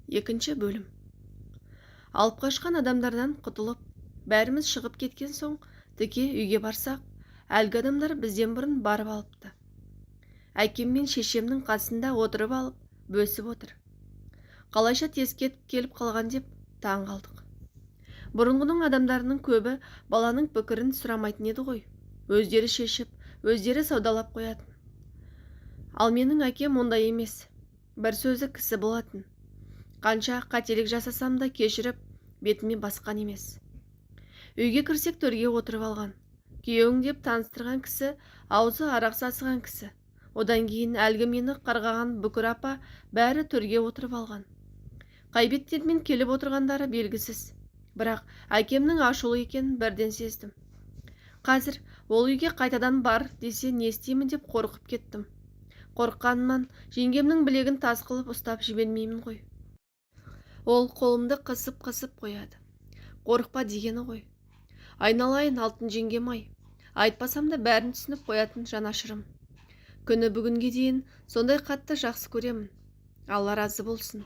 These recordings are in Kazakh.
Екінші бөлім. Алып қашқан адамдардан құтылып, бәріміз шығып кеткен соң, тіке үйге барсақ, әлгі адамдар бізден бұрын барып алыпты. Әкем мен шешемнің қасында отырып алып, бөсіп отыр. Қалайша тез кетіп келіп қалған деп таң қалдық. Бұрынғының адамдарының көбі баланың пікірін сұрамайтын еді ғой. Өздері шешіп, өздері саудалап қоятын. Ал менің әкем ондай емес. Бір сөзі кісі болатын. Қанша қателік жасасам да кешіріп, бетіме басқан емес. Үйге кірсек төрге отырып алған. Күйеуің деп таныстырған кісі, аузы арақ сасыған кісі. Одан кейін әлгі мені қарғаған бүкір апа бәрі төрге отырып алған. Қай беттермен келіп отырғандары белгісіз. Бірақ әкемнің ашулы екенін бірден сездім. Қазір ол үйге қайтадан бар десе не істеймін деп қорқып кеттім. Қорыққанымнан жеңгемнің білегін тас қылып ұстап жібермеймін ғой. Ол қолымды қысып қояды. Қорықпа дегені ғой. Айналайын алтын жеңгем-ай. Айтпасам да бәрін түсініп қоятын жанашырым. Күні бүгінге дейін сондай қатты жақсы көремін. Алла разы болсын.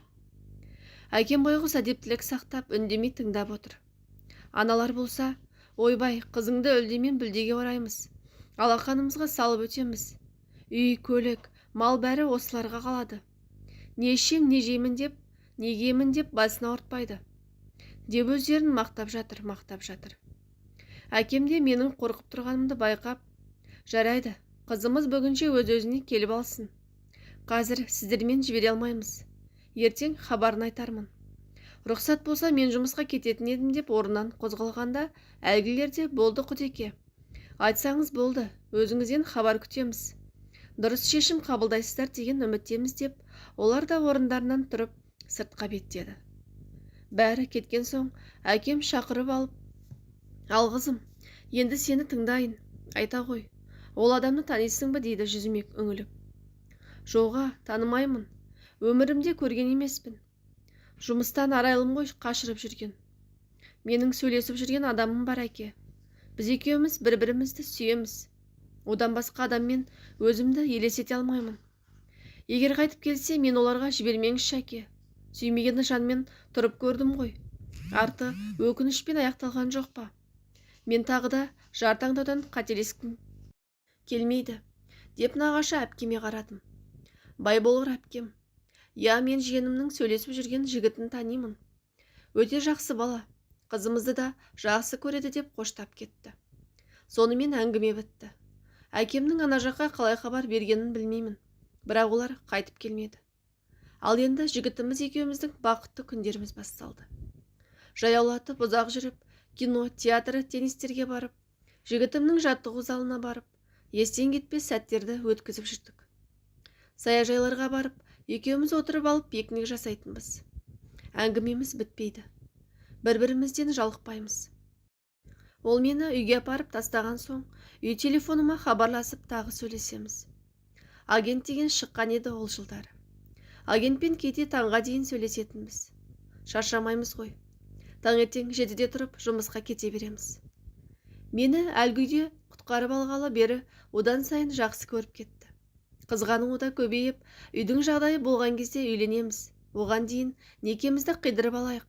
Әкем байғұс әдептілік сақтап үндемей тыңдап отыр. Аналар болса, ойбай, қызыңды үлдемен бүлдеге ораймыз. Алақанымызға салып өтеміз. Үй, көлік, мал бәрі осыларға қалады. Не ішем, не жеймін деп, негемін деп басына ауыртпайды. Деп өздерін мақтап жатыр. Әкем де менің қорқып тұрғанымды байқап, жарайды, қызымыз бүгінше өз-өзіне келіп алсын. Қазір сіздермен жібере алмаймыз. Ертең хабарын айтармын. Рұқсат болса мен жұмысқа кететін едім деп орнынан қозғалғанда, әлгілерде болды Құдеке. Айтсаңыз болды, өзіңізден хабар күтеміз. Дұрыс шешім қабылдайсыздар деген үміттеміз деп, олар да орындарынан тұрып сыртқа беттеді. Бәрі кеткен соң, әкем шақырып алып, ал қызым, енді сені тыңдайын, айта ғой. Ол адамды танисың ба дейді жүзіме үңіліп. Жоға, танымаймын. Өмірімде көрген емеспін. Жұмыстан арайлым ғой қашырып жүрген. Менің сөйлесіп жүрген адамым бар әке. Біз екеуміз бір-бірімізді сүйеміз. Одан басқа адаммен өзімді елестете алмаймын. Егер қайтып келсе, мен оларға жібермеңізші әке. Сүймегені жанмен тұрып көрдім ғой. Арты өкінішпен аяқталған жоқ па? Мен тағы да жар таңдаудан қателескім келмейді, деп нағашы әпкеме қарадым. Бай болғыр әпкем. Я, мен жиенімнің сөйлесіп жүрген жігітін танимын. Өте жақсы бала. Қызымызды да жақсы көреді деп қоштап кетті. Сонымен әңгіме бітті. Әкемнің ана жаққа қалай хабар бергенін білмеймін. Бірақ олар қайтып келмеді. Ал енді жігітіміз екеуміздің бақытты күндеріміз басталды. Жаяулатып ұзақ жүріп, кино, театры, теннистерге барып, жігітімнің жаттығу залына барып, естен кетпес сәттерді өткізіп жүрдік. Саяжайларға барып, екеуміз отырып алып пикник жасайтынбыз. Әңгімеміз бітпейді. Бір-бірімізден жалықпаймыз. Ол мені үйге апарып тастаған соң, үй телефоныма хабарласып тағы сөйлесеміз. Агент деген шыққан еді ол жылдары. Агентпен кейде таңға дейін сөйлесетінбіз. Шаршамаймыз ғой. Таңертең 7-де тұрып жұмысқа кете береміз. Мені әлгіде құтқарып алғалы бері одан сайын жақсы көріп кетті. Қызғану да көбейіп, үйдің жағдайы болған кезде үйленеміз. Оған дейін некемізді қидырып алайық.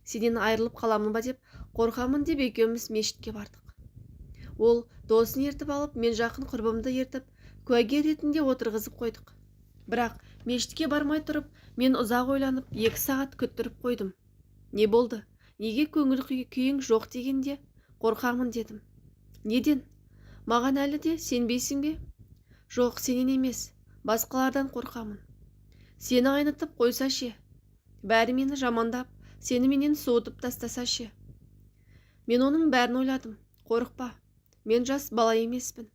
Сенен айырылып қаламын ба деп қорқамын деп екеуміз мешітке бардық. Ол досын ертіп алып, мен жақын құрбымды ертіп, куәгер ретінде отырғызып қойдық. Бірақ мешітке бармай тұрып, мен ұзақ ойланып 2 сағат күттіріп қойдым. Не болды? Неге көңіл күйің жоқ дегенде қорқамын дедім. Неден? Маған әлі де сенбейсің бе? Жоқ, сенен емес, басқалардан қорқамын. Сені айнытып қойса ше? Бәрі мені жамандап, сені менен суытып тастаса ше? Мен оның бәрін ойладым. Қорықпа, мен жас бала емеспін.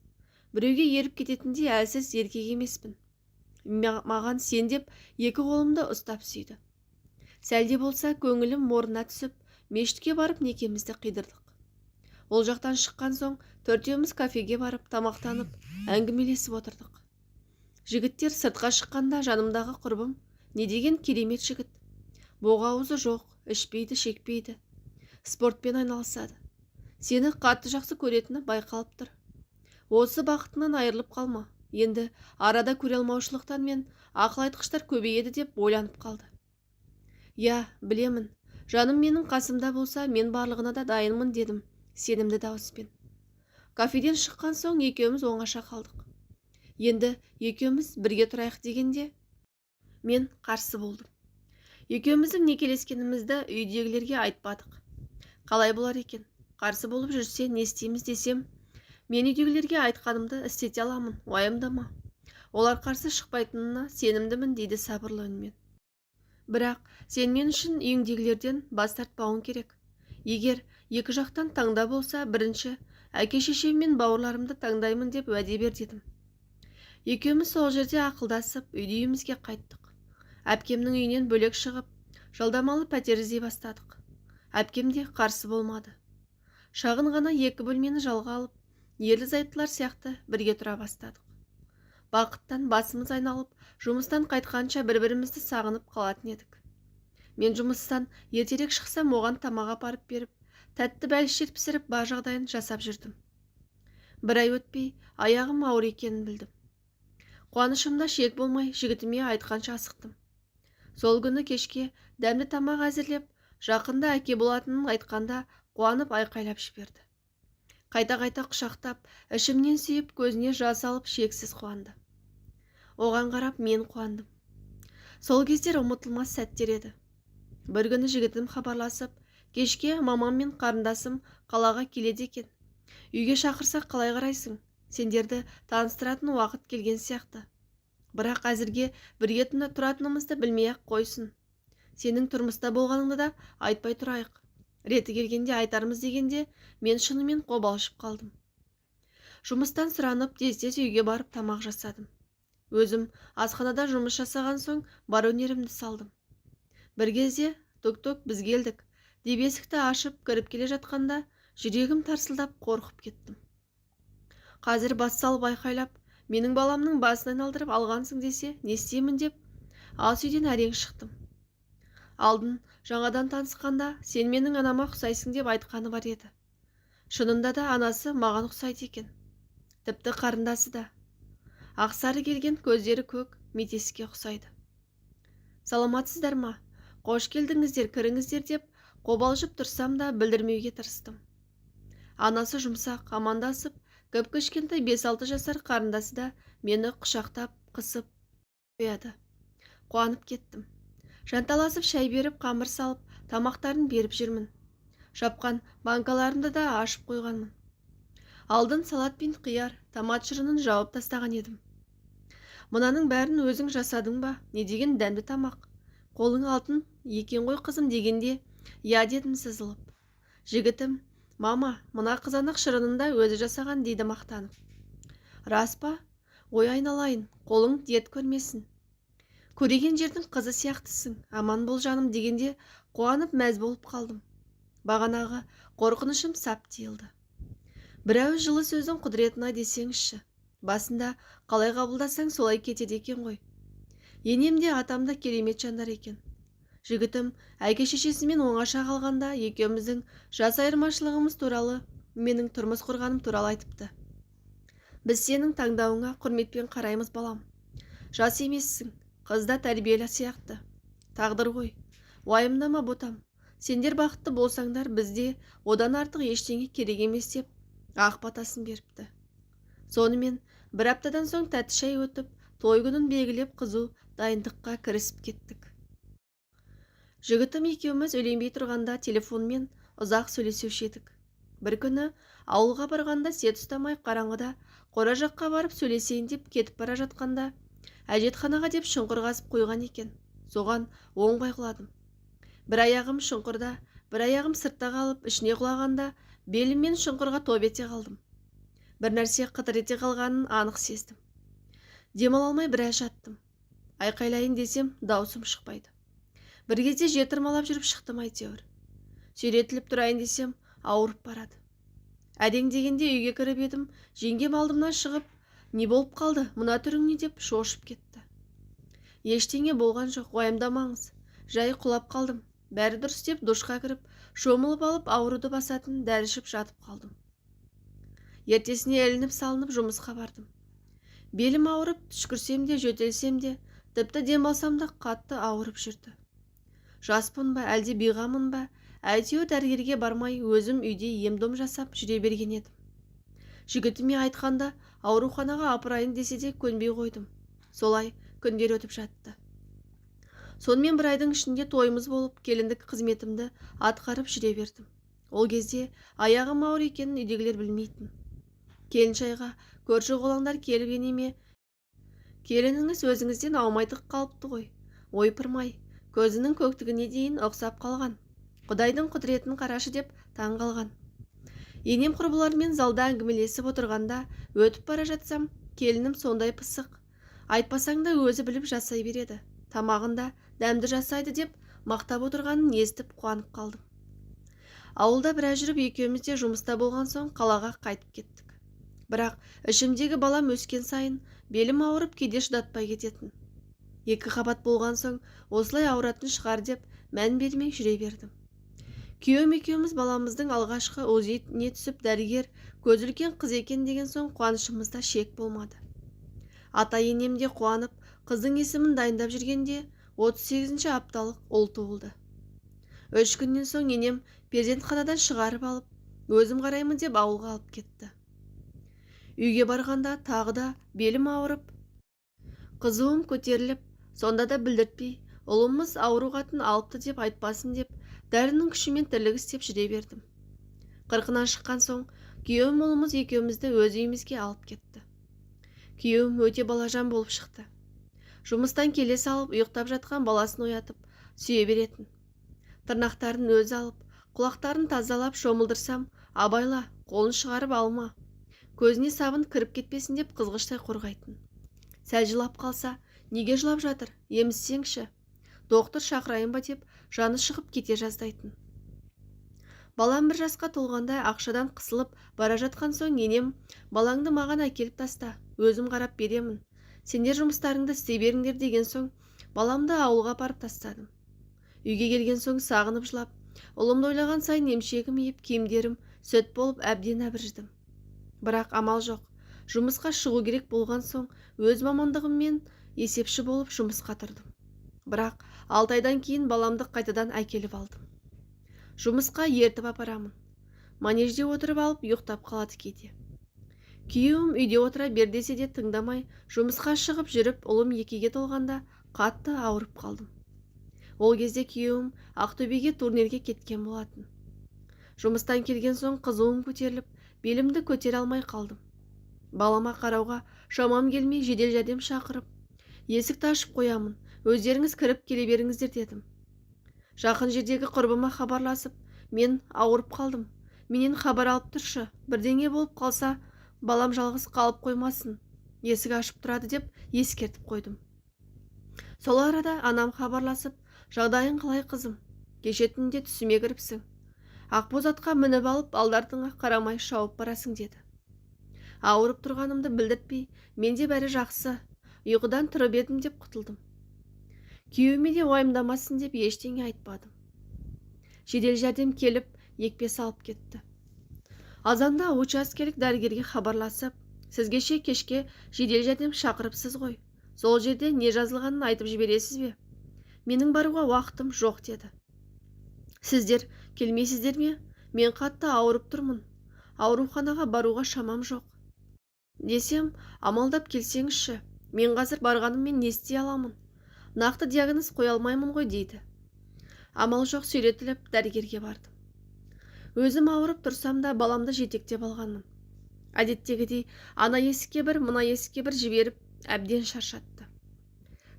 Біреуге еріп кететіндей әлсіз еркек емеспін. Маған сен деп 2 қолымды ұстап сүйді. Сәлде болса көңілім орнына түсіп, мешітке барып некемізді қидырдық. Ол жақтан шыққан соң 4-еуміз кафеге барып тамақтанып, әңгімелесіп отырдық. Жігіттер сыртқа шыққанда жанымдағы құрбым не деген керемет жігіт. Боғауызы жоқ, ішпейді, шекпейді. Спортпен айналысады. Сені қатты жақсы көретіні байқалып тұр. Осы бақытынан айырылып қалма. Енді арада көре алмаушылықтан мен ақыл айтқыштар көбейеді деп ойланып қалды. Я, білемін. Жаным менің қасымда болса, мен барлығына да дайынмын дедім, сенімді дауыспен. Кафеден шыққан соң екеуміз оңаша қалдық. Енді екеуміз бірге тұрайық дегенде, мен қарсы болдым. Екеуміздің некелескенімізді үйдегілерге айтпадық. Қалай болар екен? Қарсы болып жүрсе, не істейміз десем, мен үйдегілерге айтқанымды істете аламын, уайымдама. Олар қарсы шықпайтынына сенімдімін дейді сабырлы үнмен. Бірақ сен мен үшін үйіңдегілерден бас тартпауың керек. Егер екі жақтан таңда болса, бірінші әке-шешем мен бауырларымды таңдаймын деп уәде бер дедім. Екеуміз сол жерде ақылдасып, үйімізге қайттық. Әпкемнің үйінен бөлек шығып, жалдамалы пәтер іздей бастадық. Әпкем де қарсы болмады. Шағын ғана 2 бөлмені жалға алып, ерлі-зайыптылар сияқты бірге тұра бастадық. Бақыттан басымыз айналып, жұмыстан қайтқанша бір-бірімізді сағынып қалатын едік. Мен жұмыстан ертерек шықсам, оған тамақ апарып беріп, тәтті бәлішер пісіріп, бар жағдайын жасап жүрдім. Бір ай өтпей, аяғым ауыр екенін білдім. Қуанышымда шек болмай, жігітіме айтқанша асықтым. Сол күні кешке дәмді тамақ әзірлеп, жақында әке болатынын айтқанда қуанып айқайлап жіберді. Қайта-қайта құшақтап, ішімнен сүйіп, көзіне жас алып шексіз қуанды. Оған қарап мен қуандым. Сол кездер ұмытылмас сәттер еді. Бір күні жігітім хабарласып, кешке мамам мен қарындасым қалаға келеді екен. Үйге шақырсақ қалай қарайсың? Сендерді таныстыратын уақыт келген сияқты. Бірақ әзірге бірге тұратынымызды білмей-ақ қойсын. Сенің тұрмыста болғаныңды да айтпай тұрайық. Реті келгенде айтармыз дегенде, мен шынымен қобалжып қалдым. Жұмыстан сұранып, тез-тез үйге барып тамақ жасадым. Өзім асханада жұмыс жасаған соң бар өнерімді салдым. Бір кезде «Тук-тук, біз келдік» деп есікті ашып кіріп келе жатқанда, жүрегім тарсылдап қорқып кеттім. Қазір бас салып айқайлап, менің баламның басын айналдырып алғансың десе, не істеймін деп, ас үйден әрең шықтым. Алдын жаңадан танысқанда, сен менің анама ұқсайсың деп айтқаны бар еді. Шынында да анасы маған ұқсайды екен. Тіпті қарындасы да. Ақсары келген, көздері көк, метеске ұқсайды. Саламатсыздар ма? Қош келдіңіздер, кіріңіздер деп, қобалжып тұрсам да білдірмеуге тырыстым. Анасы жұмсақ, амандасып, кіп-кішкентай 5-6 жасар қарындасы да мені құшақтап, қысып қояды. Қуанып кеттім. Жанталасып шай беріп, қамыр салып, тамақтарын беріп жүрмін. Жапқан банкаларымды да ашып қойғанмын. Алдын салат пен қияр, томат шырынын жауып тастаған едім. Мынаның бәрін өзің жасадың ба? Не деген дәмді тамақ? Қолың алтын екен ғой қызым дегенде, я дедім сызылып. Жігітім, мама, мына қызанақ шырынында өзі жасаған дейді мақтанып. Рас па? Ой айналайын, қолың дерт көрмесін. Көреген жердің қызы сияқтысың, аман бол жаным дегенде қуанып мәз болып қалдым. Бағанағы қорқынышым сап тиылды. Бірәуіз жылы сөздің құдіретіне десеңізші. Басында қалай қабылдасаң солай кетеді екен ғой. Енем де атам да керемет жандар екен. Жігітім әке-шешесімен оңаша қалғанда екеуміздің жас айырмашылығымыз туралы, менің тұрмыс құрғаным туралы айтыпты. Біз сенің таңдауыңа құрметпен қараймыз балам. Жас емессің, қыз да тәрбиелі сияқты. Тағдыр ғой. Уайымдама ботам. Сендер бақытты болсаңдар, бізде одан артық ештеңе керек емес деп ақ батасын беріпті. Сонымен бір аптадан соң тәтті шай өтіп, той күнін белгілеп қызу дайындыққа кірісіп кеттік. Жігітім екеуміз үйленбей тұрғанда телефонмен ұзақ сөйлесуші едік. Бір күні ауылға барғанда сет ұстамай қараңғыда қора жаққа барып сөйлесейін деп кетіп бара жатқанда, әжетханаға деп шұңқыр қазып қойған екен. Соған оңбай құладым. Бір аяғым шұңқырда, бір аяғым сыртта қалып, ішіне құлағанда беліммен шұңқырға топ ете қалдым. Бір нәрсе қытыр ете қалғанын анық сездім. Демала алмай біраз жаттым. Айқайлайын десем, даусым шықпайды. Бір кезде жер тырмалап жүріп шықтым әйтеуір. Сүйретіліп тұрайын десем, ауырып барады. Әрең дегенде үйге кіріп едім, жеңгем алдымнан шығып, не болып қалды, мына түрің не деп шошып кетті. Ештеңе болған жоқ, уайымдамаңыз. Жай құлап қалдым. Бәрі дұрыс деп душқа кіріп, шомылып алып ауруды басатын дәрі ішіп жатып қалдым. Ертесіне ілініп салынып жұмысқа бардым. Белім ауырып, түшкірсем де, жөтелсем де, тіпті дем алсам да қатты ауырып жүрді. Жаспын ба, әлде бейғамын ба, әйтеуір дәрігерге бармай өзім үйде ем-дом жасап жүре берген едім. Жігітіме айтқанда ауруханаға апарайын десе де көнбей қойдым. Солай күндер өтіп жатты. Сонымен бір айдың ішінде тойымыз болып, келіндік қызметімді атқарып жүре бердім. Ол кезде аяғым ауыр екенін үйдегілер білмейтін. Келіншайға көрші қолаңдар келіп енеме, келініңіз өзіңізден аумайтық қалыпты ғой. Ойпырмай, көзінің көктігіне дейін ұқсап қалған. Құдайдың құдіретін қарашы деп таң қалған. Енем құрбылармен залда әңгімелесіп отырғанда өтіп бара жатсам, келінім сондай пысық. Айтпасаң да өзі біліп жасай береді. Тамағында дәмді жасайды деп мақтап отырғанын естіп қуанып қалдым. Ауылда біраз жүріп екеуміз де жұмыста болған соң қалаға қайтып кеттік. Бірақ ішімдегі балам өскен сайын белім ауырып кейде шыдатпай кететін. 2 қабат болған соң осылай ауыратын шығар деп мән бермей жүре бердім. Күйеуім екеуміз баламыздың алғашқы УЗИ-не түсіп дәрігер көз үлкен қыз екен деген соң қуанышымызда шек болмады. Ата енем де қуанып, қыздың есімін дайындап жүргенде 38-ші апталық ұл туылды. 3 күннен соң енем перзентханадан шығарып алып, өзім қараймын деп ауылға алып кетті. Үйге барғанда тағы да белім ауырып, қызуым көтеріліп, сонда да білдіртпей, ұлымыз ауру қатын алыпты деп айтпасын деп, дәрінің күшімен тірлік істеп жүре бердім. 40-нан шыққан соң, күйеуім ұлымыз екеумізді өз үйімізге алып кетті. Күйеуім өте балажан болып шықты. Жұмыстан келе салып, ұйықтап жатқан баласын оятып, сүйе беретін. Тырнақтарын өз алып, құлақтарын тазалап шомылдырсам, абайла, қолын шығарып алма. Көзіне сабын кіріп кетпесін деп қызғыштай қорғайтын. Сәл жылап қалса, неге жылап жатыр, емізсеңші, доктор шақырайын ба деп жаны шығып кете жаздайтын. Балам 1 жасқа толғанда ақшадан қысылып бара жатқан соң енем, балаңды маған әкеліп таста, өзім қарап беремін. Сендер жұмыстарыңды істей беріңдер деген соң, баламды ауылға апарып тастадым. Үйге келген соң сағынып жылап, ұлымды ойлаған сайын емшегім иіп, киімдерім сөт болып әбден әбірждім. Бірақ амал жоқ. Жұмысқа шығу керек болған соң, өз мамандығыммен есепші болып жұмысқа тұрдым. Бірақ 6 айдан кейін баламды қайтадан әкеліп алдым. Жұмысқа ертіп апарамын. Манежде отырып алып ұйықтап қалады кейде. Күйеуім үйде отыра бер десе де тыңдамай, жұмысқа шығып жүріп, ұлым 2-ге толғанда қатты ауырып қалдым. Ол кезде күйеуім Ақтөбеге турнирге кеткен болатын. Жұмыстан келген соң қызуым көтеріліп, белімді көтере алмай қалдым. Балама қарауға шамам келмей жедел жәрдем шақырып, есікті ашып қоямын, өздеріңіз кіріп келе беріңіздер дедім. Жақын жердегі құрбыма хабарласып, мен ауырып қалдым, менен хабар алып тұршы, бірдеңе болып қалса, балам жалғыз қалып қоймасын, есік ашып тұрады деп ескертіп қойдым. Сол арада анам хабарласып, жағдайың қалай қызым, кеше түнде түсіме кіріпсің, ақбоз атқа мініп алып алдартыңа қарамай шауып барасың деді. Ауырып тұрғанымды білдіртпей, менде бәрі жақсы, ұйқыдан тұрып едім деп құтылдым. Күйеуіме де уайымдамасын деп ештеңе айтпадым. Жедел жәрдем келіп, екпе салып кетті. Азанда учаскелік дәрігерге хабарласып, сізгеше кешке жедел жәрдем шақырыпсыз ғой. Сол жерде не жазылғанын айтып жібересіз бе? Менің баруға уақытым жоқ деді. Сіздер келмейсіздер ме? Мен қатты ауырып тұрмын. Ауруханаға баруға шамам жоқ. Десем, амалдап келсеңізші, мен қазір барғаныммен не істей аламын? Нақты диагноз қоя алмаймын ғой дейді. Амал жоқ сүйретіліп дәрігерге бардым. Өзім ауырып тұрсам да баламды жетектеп алғанмын. Әдеттегідей ана есікке бір, мына есікке бір жіберіп, әбден шаршатты.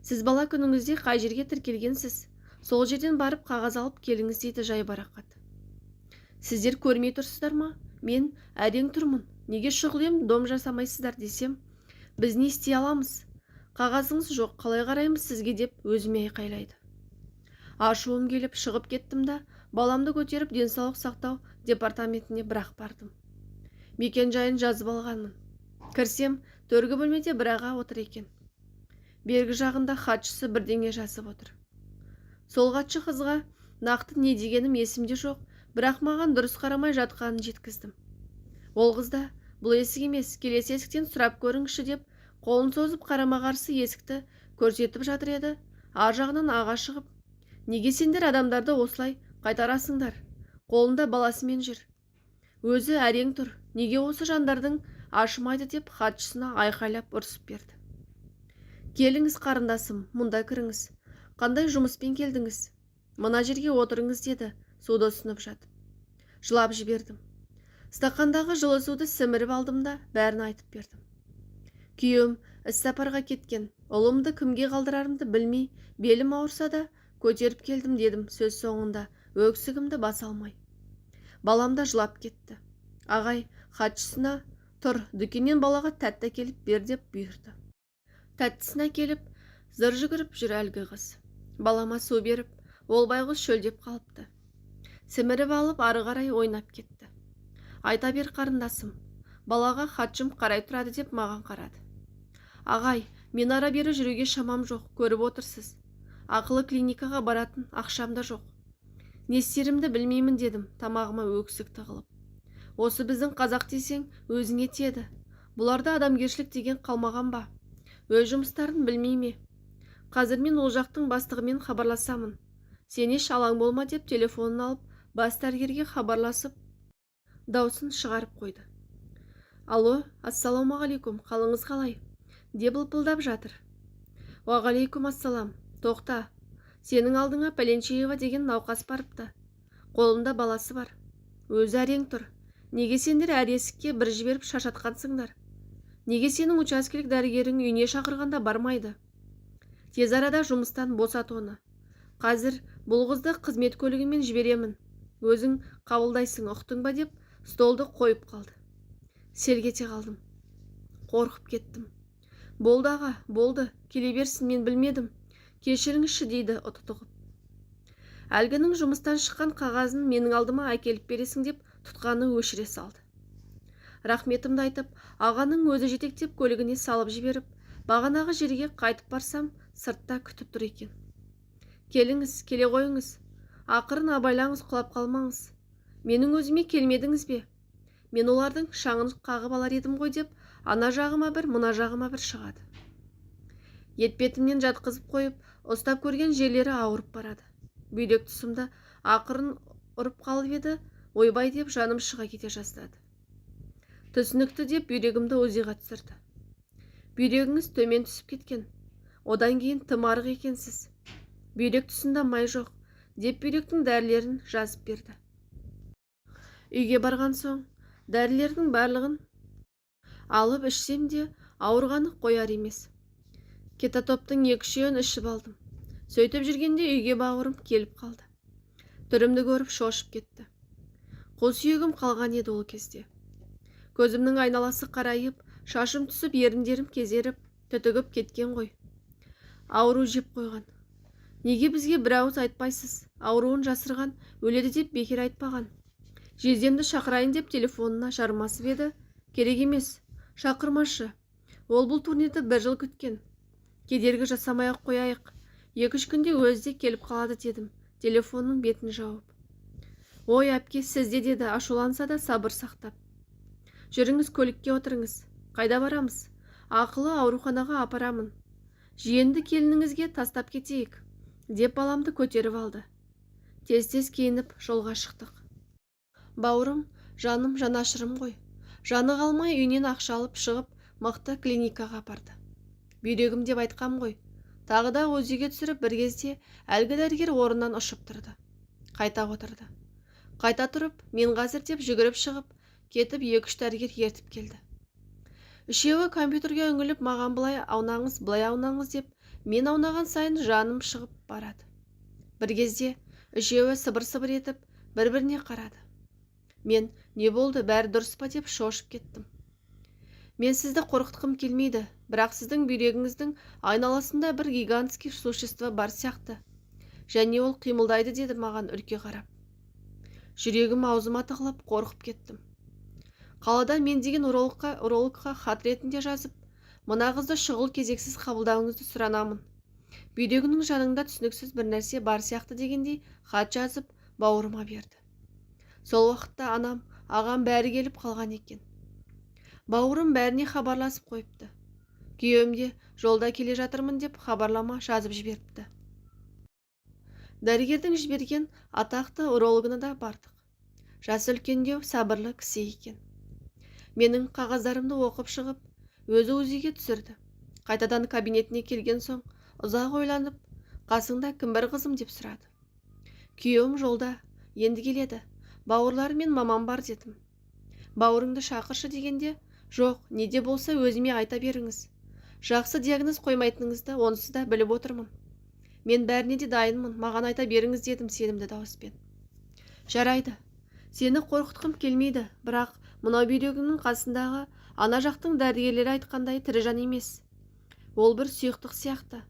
Сіз бала күніңізде қай жерге тіркелгенсіз, сол жерден барып қағаз алып келіңіз дейді жайбарақат. Сіздер көрмей тұрсыздар ма? Мен әрең тұрмын. Неге шұғыл дом жасамайсыздар десем, біз не істей аламыз? Қағазыңыз жоқ, қалай қараймыз сізге деп өзіме айқайлайды. Ашуым келіп шығып кеттім да, баламды көтеріп денсаулық сақтау департаментіне бірақ бардым. Мекен жайын жазып алғанмын. Кірсем, төргі бөлмеде бір аға отыр екен. Бергі жағында хатшысы бірдеңе жазып отыр. Сол хатшы қызға нақты не дегенім есімде жоқ, бірақ маған дұрыс қарамай жатқанын жеткіздім. Ол қызда, бұл есік емес, келесі есіктен сұрап көріңізші деп, қолын созып қарама-қарсы есікті көрсетіп жатыр еді. Ар жағынан аға шығып, Неге сендер адамдарды осылай қайтарасыңдар? Қолында баласымен жүр. Өзі әрең тұр. Неге осы жандардың ашымайды деп хатшысына айқайлап ұрсып берді. Келіңіз қарындасым, мұнда кіріңіз. Қандай жұмыспен келдіңіз? Мына жерге отырыңыз деді, суды ұсынып жатып. Жылап жібердім. Стақандағы жылы суды сіміріп алдым да бәрін айтып бердім. Күйеуім іссапарға кеткен. Ұлымды кімге қалдырарымды білмей, белім ауырса да көтеріп келдім дедім сөз соңында, өксігімді баса алмай. Балам да жылап кетті. Ағай хатшысына тұр, дүкеннен балаға тәтті әкеліп бер деп бұйырды. Тәттісін әкеліп, зыр жүгіріп жүр әлгі қыз. Балама су беріп, ол байғұс шөлдеп қалыпты. Сіміріп алып ары қарай ойнап кетті. Айта бер қарындасым, балаға хатшым қарай тұрады деп маған қарады. Ағай, мен ара бері жүруге шамам жоқ, көріп отырсыз. Ақылы клиникаға баратын ақшам да жоқ. Не істерімді білмеймін дедім, тамағыма өксік тығылып. Осы біздің қазақ десең, өзіңе тиеді. Бұларда адамгершілік деген қалмаған ба? Өз жұмыстарын білмей ме? Қазір мен ол жақтың бастығымен хабарласамын. Сен еш алаң болма деп телефонын алып, бас дәрігерге хабарласып, даусын шығарып қойды. Алло, ассалаумағалейкум, қалыңыз қалай? Деп лыпылдап жатыр. Уағалейкум ассалам, тоқта. Сенің алдыңа Пәленшеева деген науқас барыпты. Қолында баласы бар. Өзі әрең тұр. Неге сендер әр есікке бір жіберіп шашатқансыңдар? Неге сенің учаскелік дәрігерің үйіне шақырғанда бармайды? Тез арада жұмыстан босат оны. Қазір бұл қызды қызмет көлігімен жіберемін. Өзің қабылдайсың, ұқтың ба деп столды қойып қалды. Селк ете қалдым. Қорқып кеттім. Болды аға, болды, келе берсін, мен білмедім. Кешіріңізші дейді ұтытығып. Әлгінің жұмыстан шыққан қағазын менің алдыма әкеліп бересің деп тұтқаны өшіре салды. Рахметімді айтып, ағаның өзі жетектеп көлігіне салып жіберіп, бағанағы жерге қайтып барсам, сыртта күтіп тұр екен. Келіңіз, келе қойыңыз. Ақырын абайлаңыз, құлап қалмаңыз. Менің өзіме келмедіңіз бе? Мен олардың шаңын қағып алар едім ғой деп, ана жағыма бір, мына жағыма бір шығады. Етпетімнен жатқызып қойып, ұстап көрген жерлері ауырып барады. Бүйрек тұсымда ақырын ұрып қалып еді, ойбай деп жаным шыға кете жаздады. Түсінікті деп бүйрегімді өзиға түсірді. Бүйрегіңіз төмен түсіп кеткен. Одан кейін тым арық екенсіз. Бүйрек тұсында май жоқ, деп бүйректің дәрілерін жазып берді. Үйге барған соң, дәрілердің барлығын алып ішсем де ауырғаны қояр емес. Кетатоптың 2-3-еуін ішіп алдым. Сөйтіп жүргенде үйге бауырым келіп қалды. Түрімді көріп шошып кетті. Қол сүйегім қалған еді ол кезде. Көзімнің айналасы қарайып, шашым түсіп, еріндерім кезеріп, түтігіп кеткен ғой. Ауру жеп қойған. Неге бізге бір ауыз айтпайсыз? Ауруын жасырған, өледі деп бекер айтпаған. Жездемді шақырайын деп телефонына жармасып еді. Керек емес, шақырмашы. Ол бұл турнирді 1 жыл күткен. Кедергі жасамай-ақ қояйық. 2-3 күнде өзі келіп қалады дедім, телефонның бетін жауып. Ой, әпке, сізде деді, ашуланса да сабыр сақтап. Жүріңіз, көлікке отырыңыз. Қайда барамыз? Ақылы ауруханаға апарамын. Жиенді келініңізге тастап кетейік, деп баламды көтеріп алды. Тез-тез киініп жолға шықтық. Бауырым, жаным, жанашырым ғой. Жаны қалмай үйінен ақша алып шығып, мықты клиникаға апарды. Бүйрегім деп айтқам ғой. Тағы да өзіге түсіріп бір кезде әлгі дәрігер орнынан ұшып тұрды. Қайта отырды. Қайта тұрып, мен қазір деп жүгіріп шығып, кетіп 2-3 дәрігер ертіп келді. Үшеуі компьютерге үңіліп, маған былай аунаңыз, былай аунаңыз деп, мен аунаған сайын жаным шығып барады. Бір кезде үшеуі сыбыр-сыбыр етіп, бір-біріне қарады. Мен, не болды, бәрі дұрыс па деп шошып кеттім. Мен сізді қорқытқым келмейді, бірақ сіздің бүйрегіңіздің айналасында бір гигантский существо бар сияқты. Және ол қимылдайды деді маған үрке қарап. Жүрегім аузыма тығылып қорқып кеттім. Қаладан мен деген урологқа хат ретінде жазып, мына қызды шұғыл кезексіз қабылдауыңызды сұранамын. Бүйрегінің жаныңда түсініксіз бір нәрсе бар сияқты дегендей хат жазып бауырыма берді. Сол уақытта анам, ағам бәрі келіп қалған екен. Бауырым бәріне хабарласып қойыпты. Күйеуім де жолда келе жатырмын деп хабарлама жазып жіберіпті. Дәрігердің жіберген атақты урологына да бардық. Жасы үлкендеу, сабырлы кісі екен. Менің қағаздарымды оқып шығып, өзі УЗИге түсірді. Қайтадан кабинетіне келген соң, ұзақ ойланып, қасыңда кім бар қызым деп сұрады. Күйеуім жолда, енді келеді. Бауырлары мен мамам бар дедім. Бауырыңды шақыршы дегенде, жоқ, не де болса өзіме айта беріңіз. Жақсы диагноз қоймайтыныңызды онсыз да біліп отырмын. Мен бәріне де дайынмын, маған айта беріңіз дедім сенімді дауыспен. Жарайды, сені қорқытқым келмейді, бірақ мынау бүйрегімнің қасындағы ана жақтың дәрігерлері айтқандай тірі жан емес. Ол бір сұйықтық сияқты.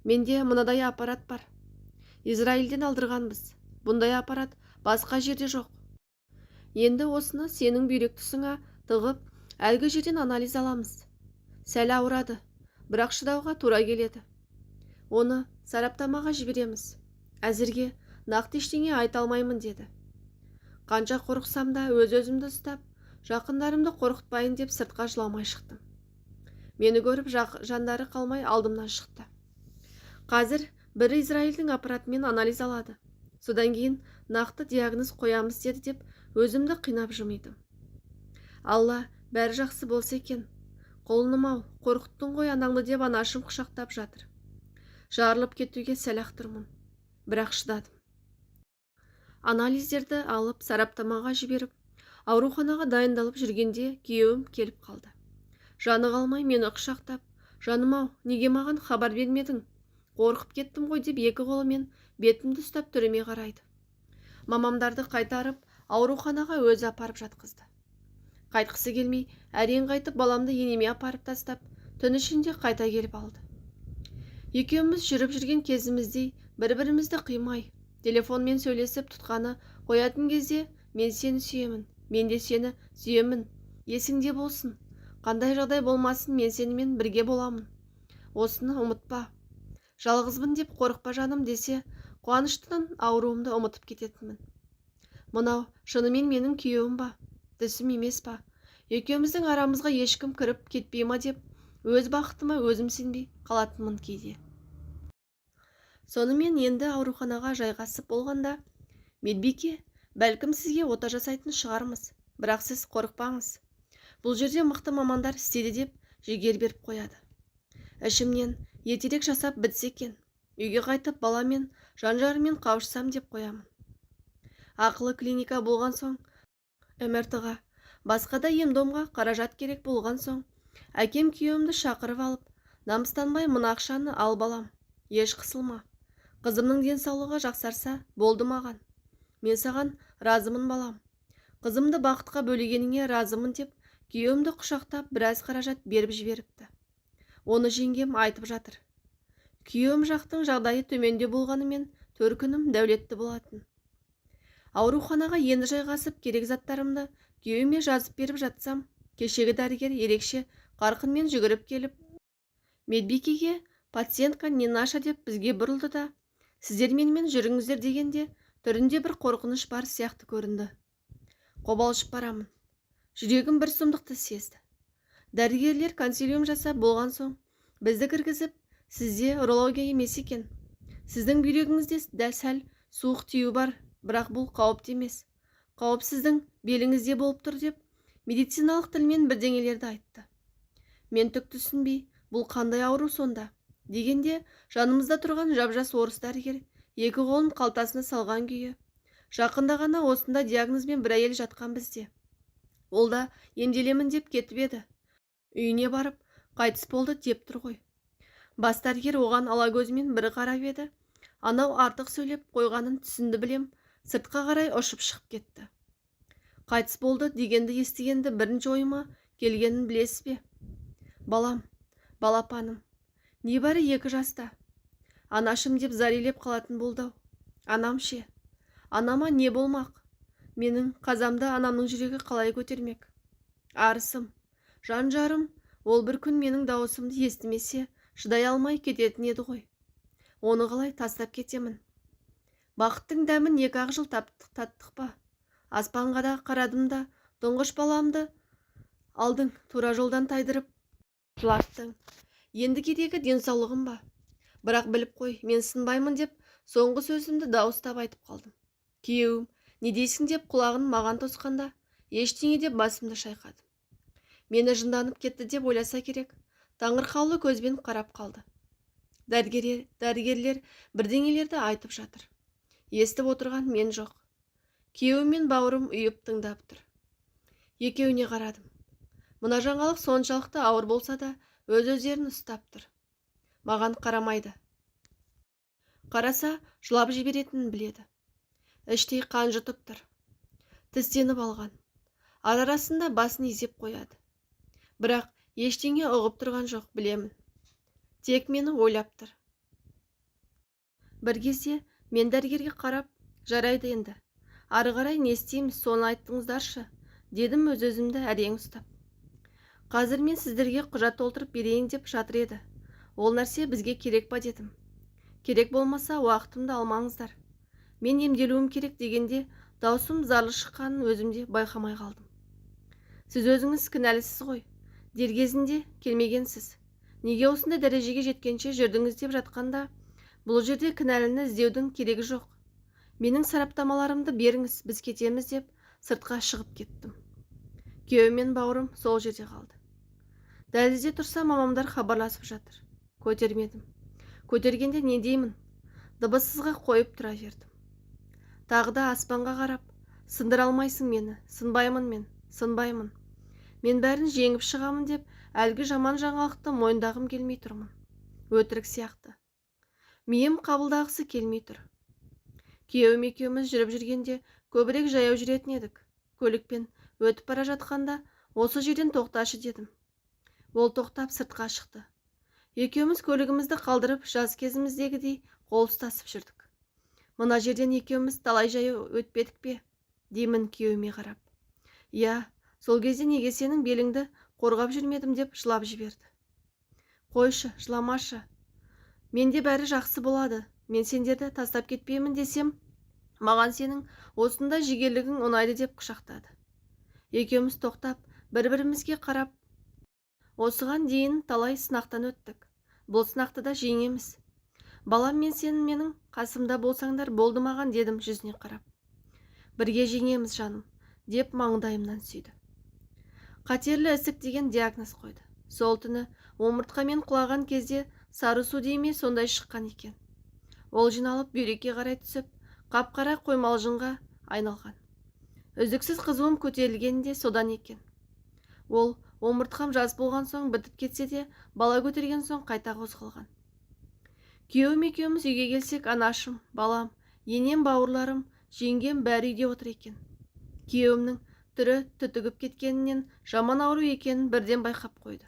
Менде мынадай аппарат бар. Израильден алдырғанбыз. Бұндай аппарат басқа жерде жоқ. Енді осыны сенің бүйрек тұсыңа тығып, әлгі жерден анализ аламыз. Сәл ауырады, бірақ шыдауға тура келеді. Оны сараптамаға жібереміз. Әзірге нақты ештеңе айта алмаймын деді. Қанша қорықсам да өз-өзімді ұстап, жақындарымды қорқытпайын деп сыртқа жыламай шықтым. Мені көріп жандары қалмай алдымнан шықты. Қазір бір Израильдің аппаратымен анализ алады. Содан кейін нақты диагноз қоямыз деді деп өзімді қинап жымидым. Алла, бәрі жақсы болса екен. Қолыным-ау, қорқыттың ғой анаңды деп анашым құшақтап жатыр. Жарылып кетуге сәл-ақ тұрмын, бірақ шыдадым. Анализдерді алып, сараптамаға жіберіп, ауруханаға дайындалып жүргенде күйеуім келіп қалды. Жаны қалмай мені құшақтап, жаным-ау, неге маған хабар бермедің? Қорқып кеттім ғой деп екі қолымен бетімді ұстап түріме қарайды. Мамамдарды қайтарып, ауруханаға өзі апарып жатқызды. Қайтқысы келмей, әрең қайтып баламды енеме апарып тастап, түн ішінде қайта келіп алды. Екеуміз жүріп жүрген кезіміздей бір-бірімізді қимай, телефонмен сөйлесіп тұтқаны қоятын кезде мен сені сүйемін, мен де сені сүйемін, есіңде болсын, қандай жағдай болмасын мен сенімен бірге боламын. Осыны ұмытпа. Жалғызбын деп қорықпа жаным десе, қуаныштан ауруымды ұмытып кететінмін. Мынау шынымен менің күйеуім ба? Түсім емес па? Екеуміздің арамызға ешкім кіріп кетпей ма деп, өз бақытыма өзім сенбей қалатынмын кейде. Сонымен енді ауруханаға жайғасып болғанда, медбике, бәлкім сізге ота жасайтын шығармыз, бірақ сіз қорықпаңыз. Бұл жерде мықты мамандар істейді деп жігер беріп қояды. Ішімнен ертерек жасап бітсе екен, үйге қайтып баламен, жан-жарыммен қауышсам деп қоямын. Ақылы клиника болған соң, МРТ-ға, басқа да ем-домға қаражат керек болған соң, әкем күйеуімді шақырып алып, намыстанбай мына ақшаны ал балам, еш қысылма. Қызымның денсаулығы жақсарса, болды маған. Мен саған разымын балам. Қызымды бақытқа бөлегеніңе разымын деп, күйеуімді құшақтап біраз қаражат беріп жіберіпті. Оны жеңгем айтып жатыр. Күйеуім жақтың жағдайы төменде болғанымен, төркінім дәулетті болатын. Ауруханаға енді жайғасып керек заттарымды күйеуіме жазып беріп жатсам, кешегі дәрігер ерекше қарқынмен жүгіріп келіп, медбикеге пациентка не наша деп бізге бұрылды да, сіздер менімен жүріңіздер дегенде, түрінде бір қорқыныш бар сияқты көрінді. Қобалжып барамын. Жүрегім бір сұмдықты сезді. Дәрігерлер консилиум жасап болған соң, бізді кіргізіп, сізде урология емес екен. Сіздің бүйрегіңізде дәл сәл суық тию бар, бірақ бұл қауіпті емес. Қауіп сіздің беліңізде болып тұр деп, медициналық тілмен бірдеңелерді айтты. Мен түк түсінбей, бұл қандай ауру сонда? Дегенде, жанымызда тұрған жап-жас орыс дәрігер екі қолын қалтасына салған күйі. Жақында ғана осында диагнозбен бір әйел жатқан бізде. Ол да емделемін деп кетіп еді. Үйіне барып, қайтыс болды деп тұр ғой. Бас дәрігер оған ала көзімен бір қарап еді. Анау артық сөйлеп қойғанын түсінді білем, сыртқа қарай ұшып шығып кетті. Қайтыс болды дегенді естігенді бірінші ойыма келгенін білесіз бе? Балам, балапаным, небәрі 2 жаста. Анашым деп зарилеп қалатын болды. Анам ше? Анама не болмақ? Менің қазамда анамның жүрегі қалай көтермек? Арысым, жан-жарым, ол бір күн менің дауысымды естімесе, шыдай алмай кететін еді ғой. Оны қалай тастап кетемін? Бақыттың дәмін 2 жыл таттық па? Аспанға да қарадым да, тұңғыш баламды алдың, тура жолдан тайдырып жылаттың. Енді керегі денсаулығым ба? Бірақ біліп қой, мен сынбаймын деп Соңғы сөзімді дауыстап айтып қалдым. Күйеуім, не дейсің деп құлағын маған тосқанда, ештеңе деп басымды шайқадым. Мені жынданып кетті деп ойласа керек, таңырқаулы көзбен қарап қалды. Дәрігерлер бірдеңелерді айтып жатыр. Естіп отырған мен жоқ. Күйеуім мен бауырым үйіп тыңдап тұр. Екеуіне қарадым. Мына жаңалық соншалықты ауыр болса да, өз-өздерін ұстап тұр. Маған қарамайды. Қараса, жылап жіберетінін біледі. Іштей қан жұтып тұр. Тістеніп алған. Арасында басын изеп қояды. Бірақ ештеңе ұғып тұрған жоқ, білемін. Тек мені ойлап тұр. Бір кезде мен дәрігерге қарап, жарайды енді. Ары қарай не істейміз, соны айттыңыздаршы, дедім өз-өзімді әрең ұстап. Қазір мен сіздерге құжат толтырып берейін деп жатыр еді. Ол нәрсе бізге керек па дедім. Керек болмаса уақытымды алмаңыздар. Мен емделуім керек дегенде даусым зарлы шыққанын өзімде байқамай қалдым. Сіз өзіңіз кінәлісіз ғой. Дер кезінде келмегенсіз. Неге осындай дәрежеге жеткенше жүрдіңіз деп жатқанда, бұл жерде кінәліні іздеудің керегі жоқ. Менің сараптамаларымды беріңіз, біз кетеміз деп сыртқа шығып кеттім. Күйеуім мен бауырым сол жерде қалды. Дәлізде тұрса, мамамдар хабарласып жатыр. Көтермедім. Көтергенде не деймін? Дыбыссызға қойып тұра бердім. Тағы да аспанға қарап, сындыра алмайсың мені, сынбаймын мен, сынбаймын. Мен бәрін жеңіп шығамын деп, әлгі жаман жаңалықты мойындағым келмей тұрмын. Өтірік сияқты. Миым қабылдағысы келмей тұр. Күйеуім екеуміз жүріп жүргенде көбірек жаяу жүретін едік. Көлікпен өтіп бара жатқанда, осы жерден тоқташы дедім. Ол тоқтап сыртқа шықты. Екеуміз көлігімізді қалдырып, жаз кезіміздегідей қол ұстасып жүрдік. Мына жерден екеуміз талай жаяу өтпедік пе? Деймін күйеуіме қарап. Иә, сол кезде неге сенің беліңді қорғап жүрмедім деп жылап жіберді. Қойшы, жыламашы. Менде бәрі жақсы болады. Мен сендерді тастап кетпеймін десем, маған сенің осындай жігерлігің ұнайды деп құшақтады. Екеуміз тоқтап, бір-бірімізге қарап, осыған дейін талай сынақтан өттік. Бұл сынақты да жеңеміз. Балам, мен сенің менің қасымда болсаңдар болды маған, дедім жүзіне қарап. Бірге жеңеміз жаным, деп маңдайымнан сүйді. Қатерлі ісік деген диагноз қойды. Сол түні омыртқамен құлаған кезде сары су дейме сондай шыққан екен. Ол жиналып бүйрекке қарай түсіп, қап-қара қоймалжынға айналған. Үздіксіз қызуым көтерілгенде содан екен. Ол омыртқам жас болған соң бітіп кетсе де, бала көтерген соң қайта қозғалған. Күйеуім екеуміз үйге келсек, анашым, балам, енем, бауырларым, жеңгем бәрі үйде отыр екен. Күйеуімнің түрі түтігіп кеткенінен жаман ауру екенін бірден байқап қойды.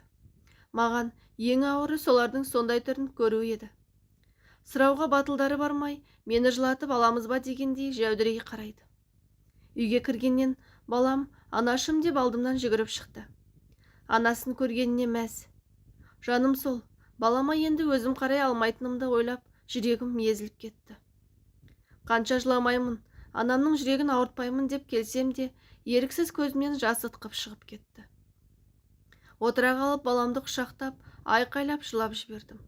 Маған ең ауыры солардың сондай түрін көру еді. Сырауға батылдары бармай, мені жылатып аламыз ба дегендей жәудірей қарайды. Үйге кіргеннен балам, анашым деп алдымнан жүгіріп шықты. Анасын көргеніне мәз. Жаным сол, балама енді өзім қарай алмайтынымды ойлап, жүрегім езіліп кетті. Қанша жыламаймын, анамның жүрегін ауыртпаймын деп келсем де, еріксіз көзімнен жас ытқып шығып кетті. Отыра қалып баламды құшақтап, айқайлап жылап жібердім.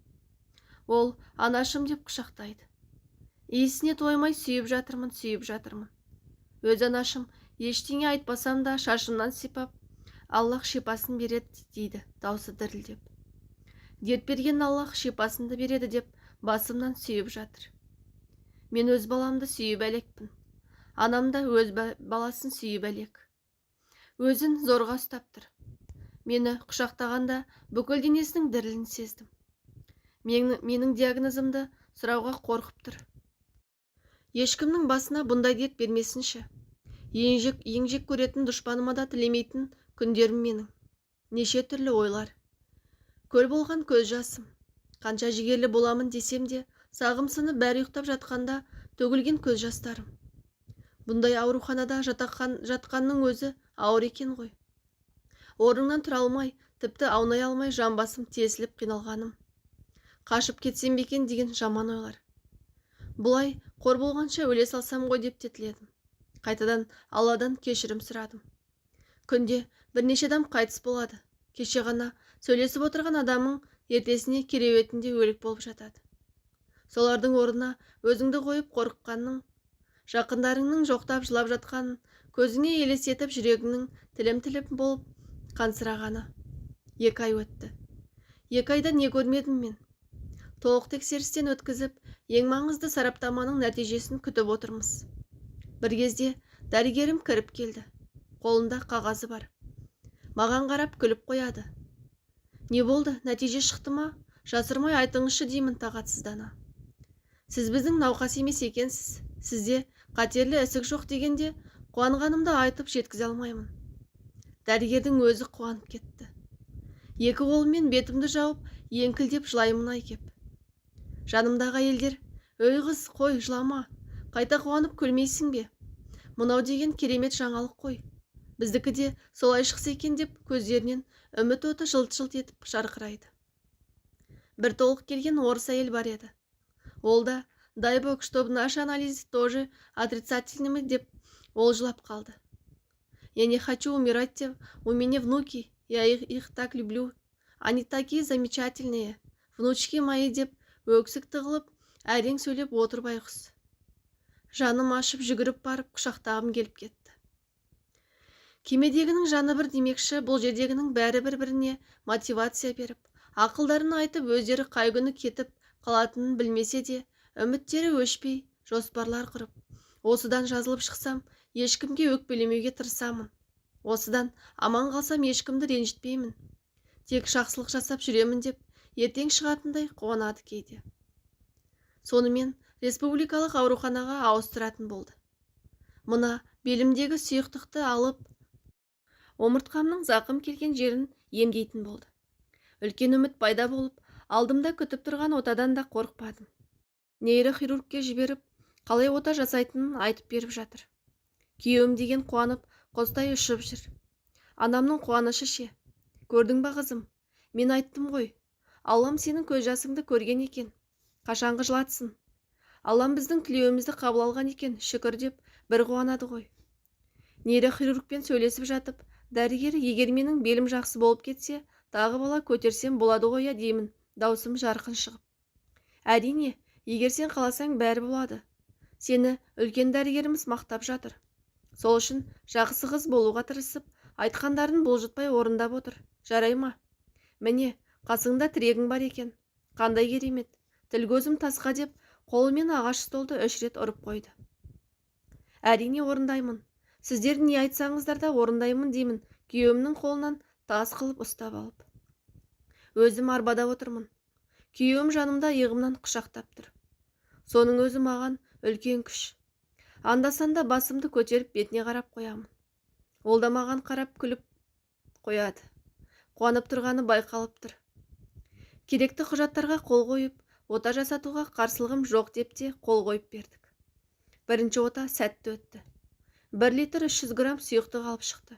Ол анашым деп құшақтайды. Иісіне тоймай сүйіп жатырмын. Өз анашым, ештеңе айтпасам да шашымнан сипап, Аллах шипасын береді дейді, даусы дірілдеп. Дерт берген Аллах шипасынды береді деп басымнан сүйіп жатыр. Мен өз баламды сүйіп әлекпін. Анам да өз баласын сүйіп әлек. Өзін зорға ұстап тұр. Мені құшақтағанда бүкіл денесінің дірілін сездім. Менің диагнозымды сұрауға қорқып тұр. Ешкімнің басына бұндай дерт бермесінші. Ең жек көретін дұшпаныма да тілемейтін күндерім менің. Неше түрлі ойлар. Көл болған көз жасым. Қанша жігерлі боламын десем де, сағым-сынып бәрі ұйықтап жатқанда төгілген көз жастарым. Бұндай ауруханада жатқанның өзі ауыр екен ғой. Орныңнан тұра алмай, тіпті аунай алмай жамбасым тесіліп қиналғаным. Қашып кетсем бекен деген жаман ойлар. Бұлай қор болғанша өле салсам ғой деп тіледім. Қайтадан Алладан кешірім сұрадым. Күнде бірнеше адам қайтыс болады. Кеше ғана сөйлесіп отырған адамың ертесіне кереуетінде өлік болып жатады. Солардың орнына өзіңді қойып қорыққанның, жақындарыңның жоқтап жылап жатқанын, көзіңе елестетіп жүрегіңнің тілім-тілім болып қансырағаны. 2 ай өтті. 2 айда не көрмедім мен? Толық тексерістен өткізіп, ең маңызды сараптаманың нәтижесін күтіп отырмыз. Бір кезде дәрігерім кіріп келді. Қолында қағазы бар. Маған қарап күліп қояды. Не болды, нәтиже шықты ма? Жасырмай айтыңызшы деймін тағатсыздана. Сіз біздің науқас емес екенсіз. Сізде қатерлі ісік жоқ дегенде қуанғанымды айтып жеткізе алмаймын. Дәрігердің өзі қуанып кетті. 2 қолымен бетімді жауып, еңкілдеп жылаймын ай кеп. Жанымдағы әйелдер, өй қыз, қой, жылама. Қайта қуанып күлмейсің бе? Мынау деген керемет жаңалық қой. Біздікі де солай шықса екен деп көздерінен үміт оты жылт-жылт етіп жарқырайды. Бір толық келген орыс әйел бар еді. Ол да, дай бог, чтобы наш анализ тоже отрицательными деп, ол жылап қалды. Я не хочу умирать деп, у меня внуки, я их так люблю. Они такие замечательные. Внучки мои деп, өксік тығылып, әрең сөйлеп отыр байқұс. Жаным ашып жүгіріп барып құшақтағым келіп кетті. Кемедегінің жаны бір демекші, бұл жердегінің бәрі бір-біріне мотивация беріп, ақылдарын айтып, өздері қай күні кетіп қалатынын білмесе де, үміттері өшпей, жоспарлар құрып, осыдан жазылып шықсам, ешкімге өкпелемеуге тырысамын. Осыдан аман қалсам, ешкімді ренжітпеймін. Тек жақсылық жасап жүремін деп, ертең шығатындай қуанады кейде. Сонымен республикалық ауруханаға ауыстыратын болды. Мына белімдегі сұйықтықты алып, омыртқамның зақым келген жерін емдейтін болды. Үлкен үміт пайда болып, алдымда күтіп тұрған отадан да қорықпадым. Нейрохирургке жіберіп, қалай ота жасайтынын айтып беріп жатыр. Күйеуім деген қуанып, қостай ұшып жүр. Анамның қуанышы ше. Көрдің ба қызым? Мен айттым ғой. Аллам сенің көз жасыңды көрген екен. Қашанғы жылатсын. Аллам біздің тілеуімізді қабыл алған екен, шүкір деп бір қуанады ғой. Нейрохирургпен сөйлесіп жатып, дәрігер, егер менің белім жақсы болып кетсе, тағы бала көтерсем болады ғой деймін, даусым жарқын шығып. Әрине, егер сен қаласаң бәрі болады. Сені үлкен дәрігеріміз мақтап жатыр. Сол үшін жақсы қыз болуға тырысып, айтқандарын бұлжытпай орындап отыр. Жарай ма? Міне, қасыңда тірегің бар екен. Қандай керемет. Тіл көзім тасқа деп, қолымен ағаш столды 3 рет ұрып қойды. Әрине орындаймын. Сіздер не айтсаңыздар да орындаймын деймін, күйеуімнің қолынан тас қылып ұстап алып. Өзім арбада отырмын. Күйеуім жанымда иығымнан құшақтап тұр. Соның өзі маған үлкен күш. Анда-санда басымды көтеріп бетіне қарап қоямын. Ол да маған қарап күліп қояды. Қуанып тұрғаны байқалып тұр. Керекті құжаттарға қол қойып, ота жасатуға қарсылығым жоқ деп те қол қойып бердік. Бірінші ота сәтті өтті. 1 литр 300 грамм сұйықтық алып шықты.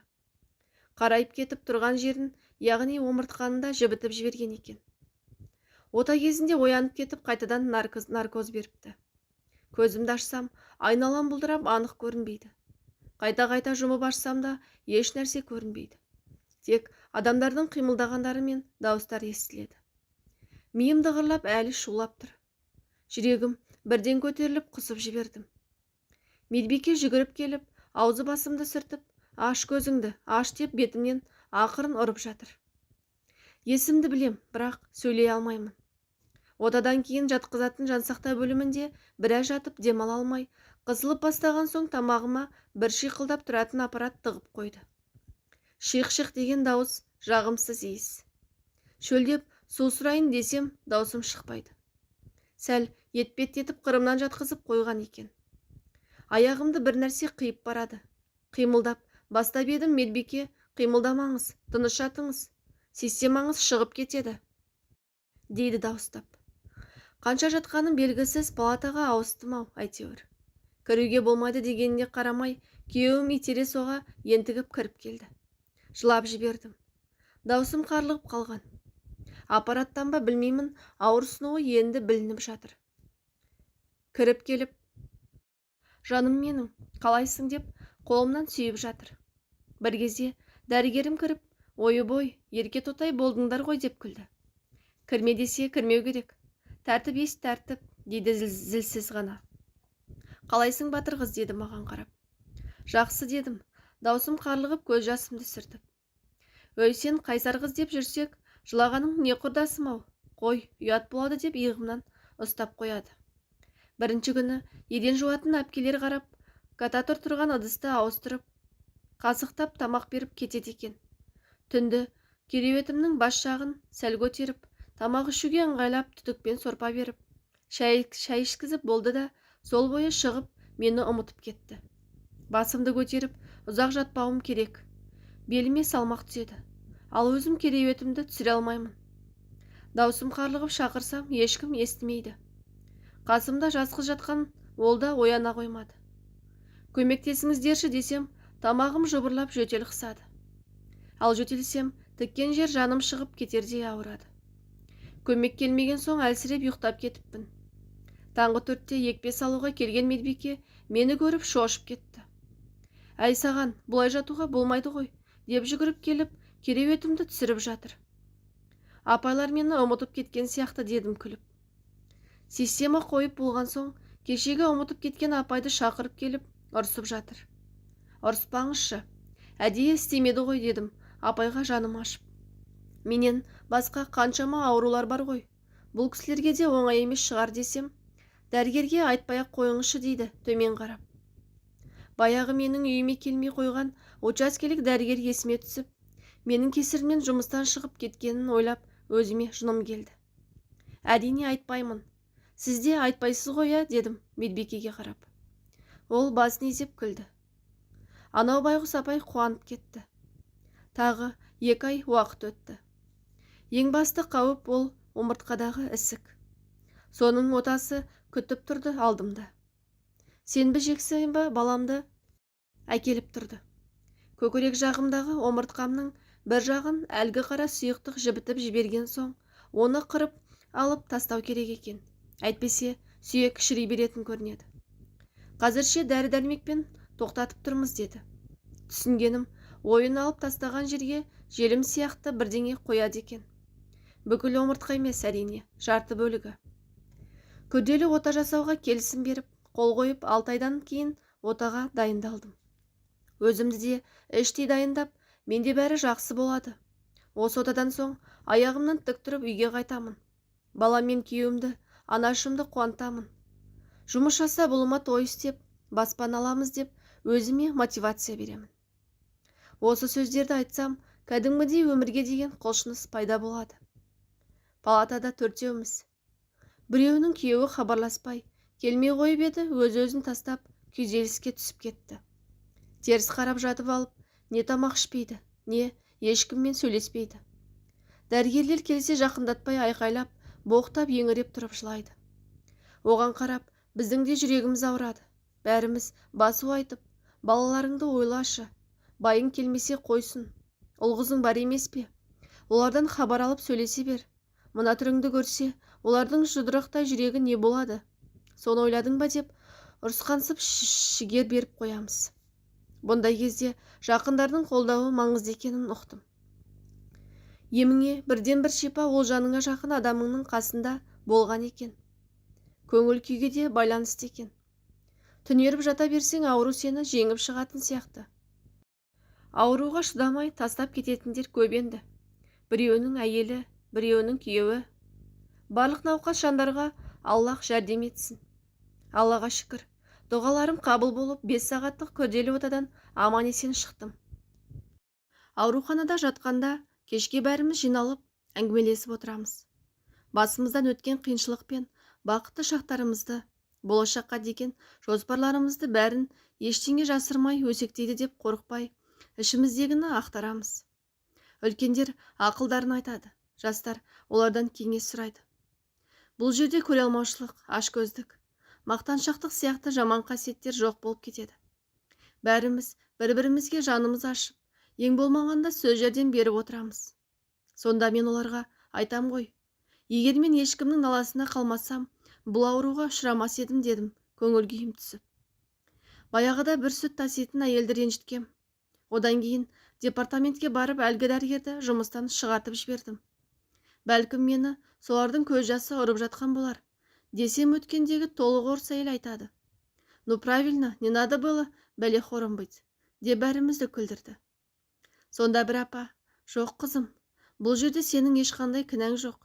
Қарайып кетіп тұрған жерін, яғни омыртқанында жібітіп жіберген екен. Ота кезінде оянып кетіп, қайтадан наркоз беріпті. Көзімді ашсам, айналам бұлдырап анық көрінбейді. Қайта-қайта жұмып ашсам да еш нәрсе көрінбейді. Тек адамдардың қимылдағандары мен дауыстар естіледі. Миым дығырлап әлі шулап тұр. Жүрегім бірден көтеріліп құсып жібердім. Медбике жүгіріп келіп, аузы басымды сүртіп, аш көзіңді, аш деп бетімнен ақырын ұрып жатыр. Есімді білем, бірақ сөйлей алмаймын. Отадан кейін жатқызатын жансақтау бөлімінде біраз жатып демала алмай, қысылып бастаған соң тамағыма бір шиқылдап тұратын аппарат тығып қойды. Шиқ-шиқ деген дауыс, жағымсыз иіс. Шөлдеп су сұрайын десем, даусым шықпайды. Сәл етпеттетіп қырымнан жатқызып қойған екен. Аяғымды бір нәрсе қиып барады. Қимылдап, бастап едім, медбике, қимылдамаңыз, тыныш жатыңыз, системаңыз шығып кетеді, дейді дауыстап. Қанша жатқаным белгісіз, палатаға ауыстым-ау, әйтеуір. Кіруге болмайды дегеніне қарамай, күйеуім итере соға ентігіп кіріп келді. Жылап жібердім. Даусым қарлығып қалған. Аппараттан ба білмеймін, ауырсынуы енді білініп жатыр. Кіріп келіп, жаным менің, қалайсың деп қолымнан сүйіп жатыр. Бір кезде дәрігерім кіріп, ойы-бой, ерке тотай болдыңдар ғой деп күлді. Кірме десе кірмеу керек. Тәртіп ес тәртіп, дейді зілсіз ғана. Қалайсың батыр қыз, деді маған қарап. Жақсы, дедім, даусым қарлығып көз жасымды сүртіп. Өй, сен қайсар қыз деп жүрсек, жылағаның не құрдасым-ау, қой, ұят болады деп иығымнан ұстап қояды. Бірінші күні еден жуатын әпкелер қарап, кататор тұрған ыдысты ауыстырып, қасықтап тамақ беріп кетеді екен. Түнді кереуетімнің бас жағын сәл көтеріп, тамақ ішуге ыңғайлап түтікпен сорпа беріп, шай ішкізіп болды да, сол бойы шығып, мені ұмытып кетті. Басымды көтеріп, ұзақ жатпауым керек. Беліме салмақ түседі. Ал өзім кереуетімді түсіре алмаймын. Даусым қарлығып шақырсам, ешкім естімейді. Қасымда жас қыз жатқан, ол да ояна қоймады. Көмектесіңіздерші десем, тамағым жыбырлап жөтел қысады. Ал жөтелсем, тіккен жер жаным шығып кетердей ауырады. Көмек келмеген соң әлсіреп ұйықтап кетіппін. Таңғы 4-те екпе салуға келген медбике мені көріп шошып кетті. Әй саған, бұлай жатуға болмайды ғой, деп жүгіріп келіп, кереуетімді түсіріп жатыр. Апайлар мені ұмытып кеткен сияқты, дедім күліп. Система қойып болған соң, кешегі ұмытып кеткен апайды шақырып келіп, ұрсып жатыр. Ұрыспаңызшы, әдейі істемеді ғой, дедім апайға жаным ашып. Менен басқа қаншама аурулар бар ғой, бұл кісілерге де оңай емес шығар десем, дәрігерге айтпай-ақ қойыңызшы, дейді төмен қарап. Баяғы менің үйіме келмей қойған учаскелік дәрігер есіме түсіп, менің кесірімнен жұмыстан шығып кеткенін ойлап, өзіме жыным келді. Әрине айтпаймын. Сіз де айтпайсыз ғой, дедім медбикеге қарап. Ол басын изеп күлді. Анау байғұс апай қуанып кетті. Тағы 2 ай уақыт өтті. Ең басты қауіп ол омыртқадағы ісік. Соның отасы күтіп тұрды алдымда. Сенбі жексенбі баламды әкеліп тұрды. Көкірек жағымдағы омыртқамның бір жағын әлгі қара сұйықтық жібітіп жіберген соң, оны қырып алып тастау керек екен. Әйтпесе сүйек шіри беретін көрінеді. Қазірше дәрі-дәрмекпен тоқтатып тұрмыз, деді. Түсінгенім, ойын алып тастаған жерге желім сияқты бірдеңе қояды екен. Бүкіл омыртқа емес, әрине, жарты бөлігі. Күрделі ота жасауға келісім беріп, қол қойып 6 айдан кейін отаға дайындалдым. Өзімді де іштей дайындап, менде бәрі жақсы болады. Осы отадан соң аяғымнан тік тұрып үйге қайтамын. Балам мен күйеуімді, анашымды қуантамын. Жұмыс жаса бұлыма той істеп, баспана аламыз деп, өзіме мотивация беремін. Осы сөздерді айтсам, кәдімгідей өмірге деген құлшыныс пайда болады. Палатада 4-еуміз. Біреуінің күйеуі хабарласпай, келмей қойып еді, өз-өзін тастап, күйзеліске түсіп кетті. Теріс қарап жатып алып, не тамақ ішпейді, не ешкіммен сөйлеспейді. Дәрігерлер келсе жақындатпай айқайлап, боқтап еңіреп тұрып жылайды. Оған қарап, біздің де жүрегіміз ауырады. Бәріміз басу айтып, балаларыңды ойлашы, байың келмесе қойсын, ұл-қызың бар емес пе? Олардан хабар алып сөйлесе бер. Мына түріңді көрсе, олардың жұдырықтай жүрегі не болады? Соны ойладың ба деп, ұрысқансып шігер беріп қоямыз. Бұндай кезде жақындардың қолдауы маңызды екенін ұқтым. Еміңе бірден бір шипа ол жаныңа жақын адамыңның қасында болған екен. Көңіл күйге де байланысты екен. Түнеріп жата берсең, ауру сені жеңіп шығатын сияқты. Ауруға шыдамай тастап кететіндер көп енді. Біреуінің әйелі, біреуінің күйеуі. Барлық науқас жандарға Аллах жәрдем етсін. Аллаға шүкір, дұғаларым қабыл болып 5 сағаттық күрделі отадан аман есен шықтым. Ауруханада жатқанда кешке бәріміз жиналып әңгімелесіп отырамыз. Басымыздан өткен қиыншылық пен бақытты шақтарымызды, болашаққа деген жоспарларымызды бәрін ештеңе жасырмай өсектейді деп қорықпай, ішіміздегіні ақтарамыз. Үлкендер ақылдарын айтады, жастар олардан кеңес сұрайды. Бұл жерде көре алмаушылық, ашкөздік, мақтаншақтық сияқты жаман қасиеттер жоқ болып кетеді. Бәріміз бір-бірімізге жанымыз ашып, ең болмағанда сөз жәрдем беріп отырамыз. Сонда мен оларға айтам ғой, егер мен ешкімнің наласына қалмасам, бұл ауруға ұшырамас едім, дедім, көңіл күйім түсіп. Баяғыда бір сүт таситын әйелді ренжіткем. Одан кейін департаментке барып әлгі дәрігерді жұмыстан шығартып жібердім. Бәлкім мені солардың көз жасы ұрып жатқан болар. Десем өткендегі толық орыс әйел айтады. Ну правильно, не надо было бәлехором быть, деп бәрімізді күлдірді. Сонда бір апа, жоқ қызым, бұл жерде сенің ешқандай кінәң жоқ.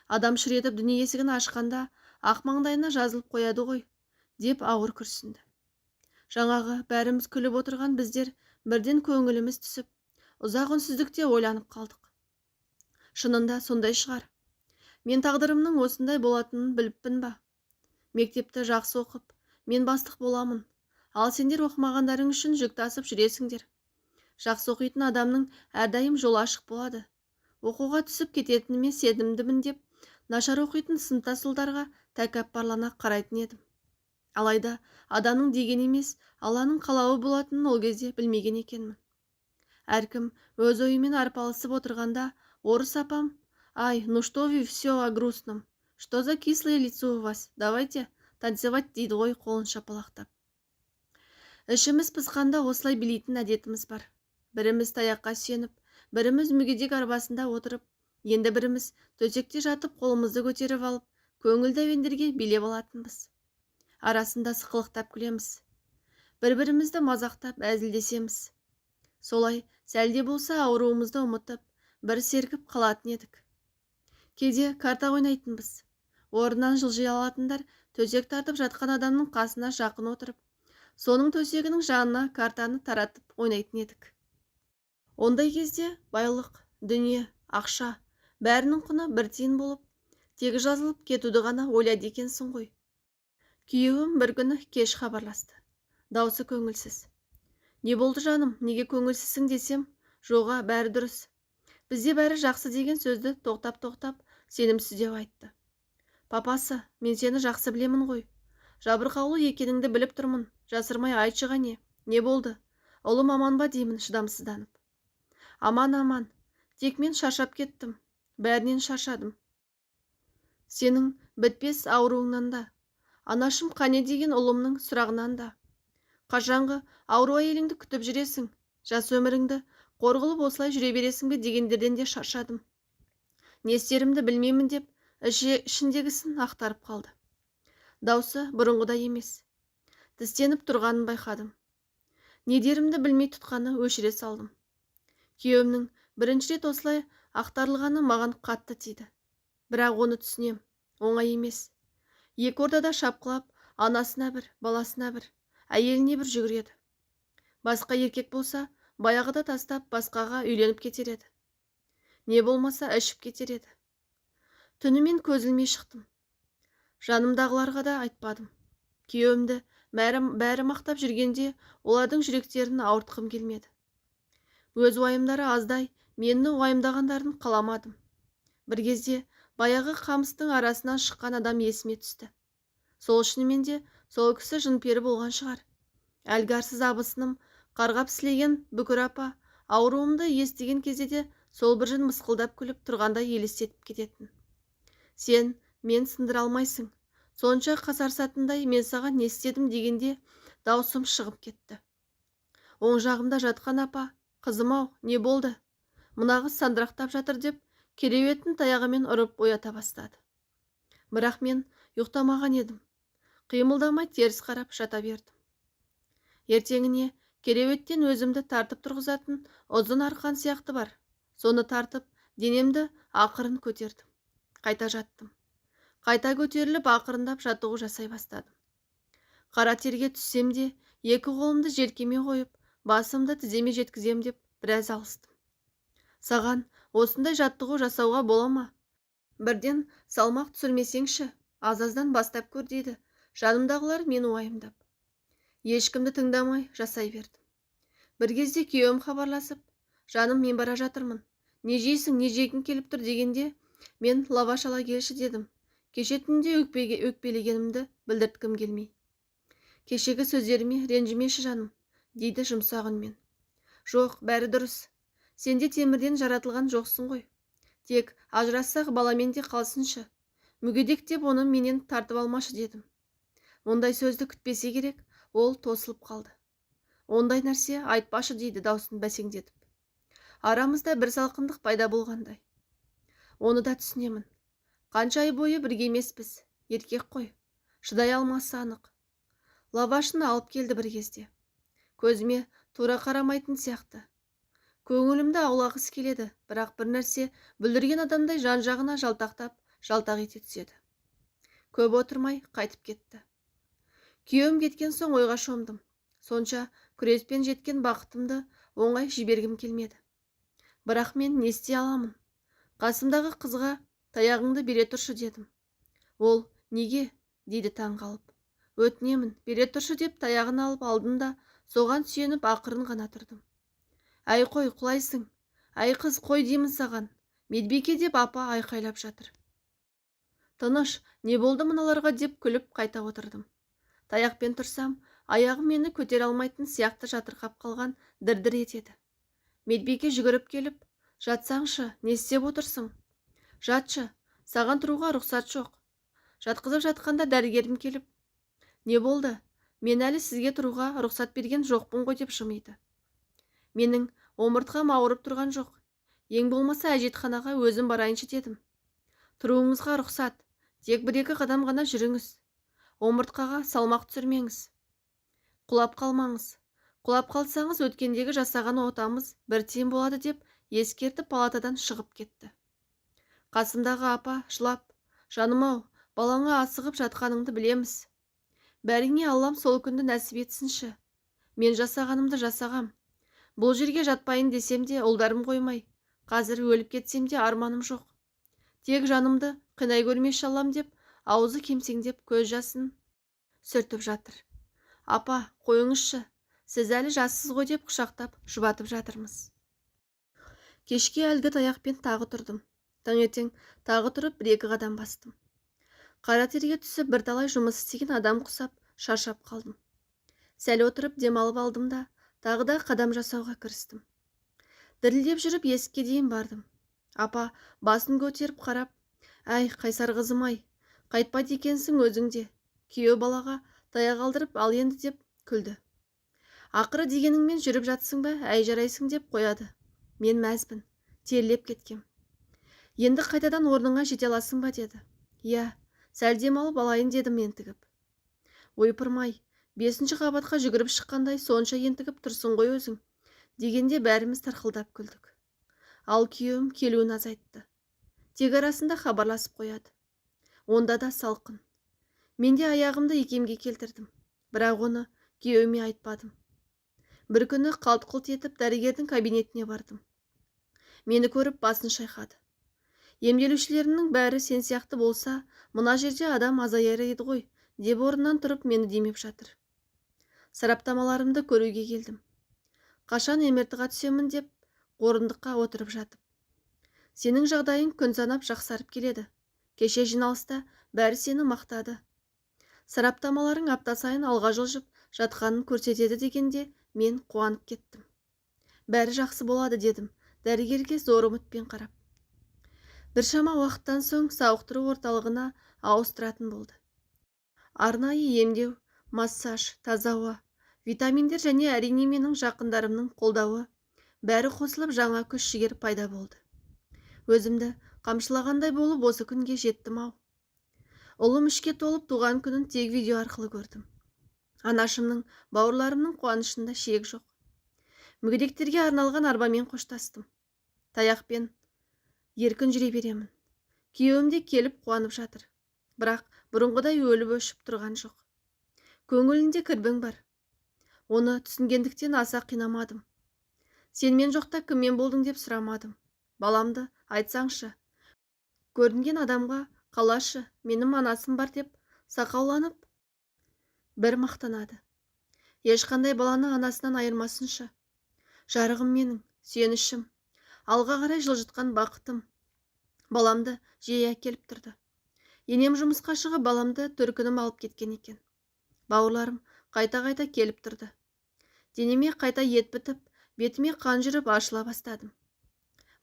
Адам шіретіп дүние есігін ашқанда ақ маңдайына жазылып қояды ғой, деп ауыр күрсінді. Жаңағы бәріміз күліп отырған біздер бірден көңіліміз түсіп, ұзақ үнсіздікте ойланып қалдық. Шынында сондай шығар. Мен тағдырымның осындай болатынын біліппін ба? Мектепті жақсы оқып, мен бастық боламын. Ал сендер оқымағандарың үшін жүк тасып жүресіңдер. Жақсы оқитын адамның әрдайым жолы ашық болады. Оқуға түсіп кететініме сенімдімін деп, нашар оқитын сыныптас ұлдарға тәкаппарлана қарайтын едім. Алайда адамның деген емес, Алланың қалауы болатынын ол кезде білмеген екенмін. Әркім өз ойымен арпалысып отырғанда, орыс апам: «Ай, ну что вы все о грустном? Что за кислое лицо у вас? Давайте танцевать», дейді ғой қолын шапалақтап. Ішіміз пысқанда осылай билейтін әдетіміз бар. Біріміз таяққа сүйеніп, біріміз мүгедек арбасында отырып, енді біріміз төсекте жатып қолымызды көтеріп алып, көңілді әуендерге билеп алатынбыз. Арасында сықылықтап күлеміз. Бір-бірімізді мазақтап әзілдесеміз. Солай сәлде болса ауруымызды ұмытып, бір сергіп қалатын едік. Кейде карта ойнайтынбыз. Орнынан жылжи алатындар төсек тартып жатқан адамның қасына жақын отырып, соның төсегінің жанына картаны таратып ойнайтын едік. Ондай кезде байлық, дүние, ақша, бәрінің құны бір тиын болып, тегі жазылып кетуді ғана ойлайды екенсің ғой. Күйеуім бір күні кеш хабарласты. Даусы көңілсіз. Не болды жаным, неге көңілсізсің десем, жоға, бәрі дұрыс. Бізде бәрі жақсы деген сөзді тоқтап, сенімсіздеу айтты. Папасы, мен сені жақсы білемін ғой. Жабырқаулы екеніңді біліп тұрмын. Жасырмай айтшы ғане. Не болды? Ұлым аман ба деймін шыдамсызданып. Аман. Тек мен шаршап кеттім. Бәрінен шаршадым. Сенің бітпес ауруыңнан да, анашым қане деген ұлымның сұрағынан да. Қашанғы ауру әйеліңді күтіп жүресің? Жас өміріңді қор қылып осылай жүре бересің бе дегендерден де шаршадым. Не істерімді білмеймін деп, ішіндегісін ақтарып қалды. Даусы бұрынғыдай емес. Тістеніп тұрғанын байқадым. Не дерімді білмей тұтқаны өшіре салдым. Күйеуімнің бірінші рет осылай ақтарылғаны маған қатты тиді. Бірақ оны түсінем, оңай емес. Екі ортада шапқылап, анасына бір, баласына бір, әйеліне бір жүгіреді. Басқа еркек болса, баяғыда тастап басқаға үйленіп кетер еді. Не болмаса ішіп кетер еді. Түнімен көзілмей шықтым. Жанымдағыларға да айтпадым. Күйеуімді бәрі мақтап жүргенде олардың жүректерін ауыртқым келмеді. Өз уайымдары аздай, мені уайымдағандарын қаламадым. Бір кезде баяғы қамыстың арасынан шыққан адам есіме түсті. Сол шынымен де сол кісі жын-пері болған шығар. Әлгі арсыз абысыным, қарғап сілеген бүкір апа, ауруымды естіген кезде де сол бір жын мысқылдап күліп тұрғандай елестетіп кететін. Сен мен сындыра алмайсың. Сонша қасарсатындай мен саған не істедім дегенде даусым шығып кетті. Оң жағымда жатқан апа, қызым-ау, не болды? Мынағы сандырақтап жатыр деп, кереуеттің таяғымен ұрып оята бастады. Бірақ мен ұйықтамаған едім. Қимылдамай теріс қарап жата бердім. Ертеңіне кереуеттен өзімді тартып тұрғызатын ұзын арқан сияқты бар. Соны тартып, денемді ақырын көтердім. Қайта жаттым. Қайта көтеріліп ақырындап жаттығу жасай бастадым. Қара терге түссем де, екі қолымды желкеме қойып, басымды тіземе жеткізем деп біраз алыстым. Саған осындай жаттығу жасауға бола ма? Бірден салмақ түсірмесеңші, аз-аздан бастап көр дейді. Жанымдағылар мені уайымдап. Ешкімді тыңдамай жасай бердім. Бір кезде күйеуім хабарласып, жаным мен бара жатырмын. Не жейсің, не жегің келіп тұр дегенде, мен лаваш ала келші дедім. Кеше түнде өкпелегенімді білдірткім келмей. Кешегі сөздеріме ренжімеші жаным, дейді жұмсақ үнмен. Жоқ, бәрі дұрыс. Сенде темірден жаратылған жоқсың ғой. Тек ажырассақ баламен де қалсыншы. Мүгедек деп оны менен тартып алмашы дедім. Ондай сөзді күтпесе керек, ол тосылып қалды. Ондай нәрсе айтпашы дейді даусын бәсеңдетіп. Арамызда бір салқындық пайда болғандай. Оны да түсінемін. Қанша ай бойы бірге емеспіз. еркек қой, шыдай алмасы анық. Лавашын алып келді бір кезде. Көзіме тура қарамайтын сияқты. Көңілімді аулағысы келеді, бірақ бір нәрсе бүлдірген адамдай жан-жағына жалтақ ете түседі. Көп отырмай қайтып кетті. Күйеуім кеткен соң ойға шомдым. Сонша күреспен жеткен бақытымды оңай жібергім келмеді. Бірақ мен не істей аламын? Қасымдағы қызға таяғыңды бере тұршы дедім. Ол неге? дейді таңғалып. Өтінемін, бере тұршы деп таяғын алып алдым да соған сүйеніп ақырын ғана тұрдым. Әй қой, құлайсың. Әй қыз, қой деймін саған. Медбике деп апа айқайлап жатыр. Тыныш, не болды мыналарға деп күліп қайта отырдым. Таяқпен тұрсам, аяғым мені көтере алмайтын сияқты жатырқап қалған дір-дір етеді. Медбике жүгіріп келіп, жатсаңшы, не істеп отырсың? Жатшы, саған тұруға рұқсат жоқ. Жатқызып жатқанда дәрігерім келіп, не болды? Мен әлі сізге тұруға рұқсат берген жоқпын ғой деп жымиды. Менің омыртқам ауырып тұрған жоқ. Ең болмаса әжетханаға өзім барайыншы дедім. Тұруыңызға рұқсат, тек 1-2 қадам ғана жүріңіз. Омыртқаға салмақ түсірмеңіз. Құлап қалмаңыз. Құлап қалсаңыз өткендегі жасаған отамыз бір тиын болады деп ескертіп палатадан шығып кетті. Қасымдағы апа жылап, жаным-ау, балаңа асығып жатқаныңды білеміз. Бәріңе Аллам сол күнді нәсіп етсінші. Мен жасағанымды жасағам. Бұл жерге жатпайын десем де ұлдарым қоймай. Қазір өліп кетсем де арманым жоқ. Тек жанымды қинай көрмеші Аллам деп, аузы кемсеңдеп көз жасын сүртіп жатыр. Апа, қойыңызшы. Сіз әлі жассыз ғой деп құшақтап жұбатып жатырмыз. Кешке әлгі таяқпен тағы тұрдым. Таңертең тағы тұрып 1-2 қадам бастым. Қара терге түсіп бірталай жұмыс істеген адам құсап, шаршап қалдым. Сәл отырып демалып алдым да, тағы да қадам жасауға кірістім. Дірілдеп жүріп есікке дейін бардым. Апа басын көтеріп қарап, әй, қайсар қызым-ай, қайтпайды екенсің өзіңде. Күйеу балаға таяқ алдырып ал енді деп күлді. Ақыры дегеніңмен жүріп жатсың ба, әй жарайсың деп қояды. Мен мәзбін, терлеп кеткем. Енді қайтадан орныңа жете аласың ба деді. Иә, сәл демалып алайын дедім ентігіп. Ойпырмай, 5-ші қабатқа жүгіріп шыққандай сонша ентігіп тұрсың ғой өзің. Дегенде бәріміз тарқылдап күлдік. Ал күйеуім келуін азайтты. Тек арасында хабарласып қояды. Онда да салқын. Менде аяғымды икемге келтірдім. Бірақ оны күйеуіме айтпадым. Бір күні қалт-құлт етіп дәрігердің кабинетіне бардым. Мені көріп басын шайқады. Емделушілерінің бәрі сен сияқты болса, мына жерде адам азаяр еді ғой, деп орнынан тұрып мені демеп жатыр. Сараптамаларымды көруге келдім. Қашан МРТ-ға түсемін деп орындыққа отырып жатып. Сенің жағдайың күн санап жақсарып келеді. Кеше жиналыста бәрі сені мақтады. Сараптамаларың апта сайын алға жылжып жатқанын көрсетеді дегенде мен қуанып кеттім. Бәрі жақсы болады дедім, дәрігерге зор үмітпен қарап. Біршама уақыттан соң сауықтыру орталығына ауыстыратын болды. Арнайы емдеу, массаж, таза ауа, витаминдер және әрине менің жақындарымның қолдауы бәрі қосылып жаңа күш-жігер пайда болды. Өзімді қамшылағандай болып осы күнге жеттім-ау. Ұлым ішке толып туған күнін тек видео арқылы көрдім. Анашымның, бауырларымның қуанышында шек жоқ. Мүгедектерге арналған арбамен қоштастым. Таяқпен еркін жүре беремін. Күйеуім де келіп қуанып жатыр. Бірақ бұрынғыдай өліп өшіп тұрған жоқ. Көңілінде кірбің бар. Оны түсінгендіктен аса қинамадым. Сенмен жоқта кіммен болдың деп сұрамадым. Баламды айтсаңшы. Көрінген адамға қалашы, менің анасым бар деп сақауланып бір мақтанады. Ешқандай баланы анасынан айырмасыншы. Жарығым менің, сүйенішім, алға қарай жылжытқан бақытым. Баламды жиі әкеліп тұрды. Енем жұмысқа шығып баламды төркінім алып кеткен екен. Бауырларым қайта-қайта келіп тұрды. Денеме қайта ет бітіп, бетіме қан жүріп ашыла бастадым.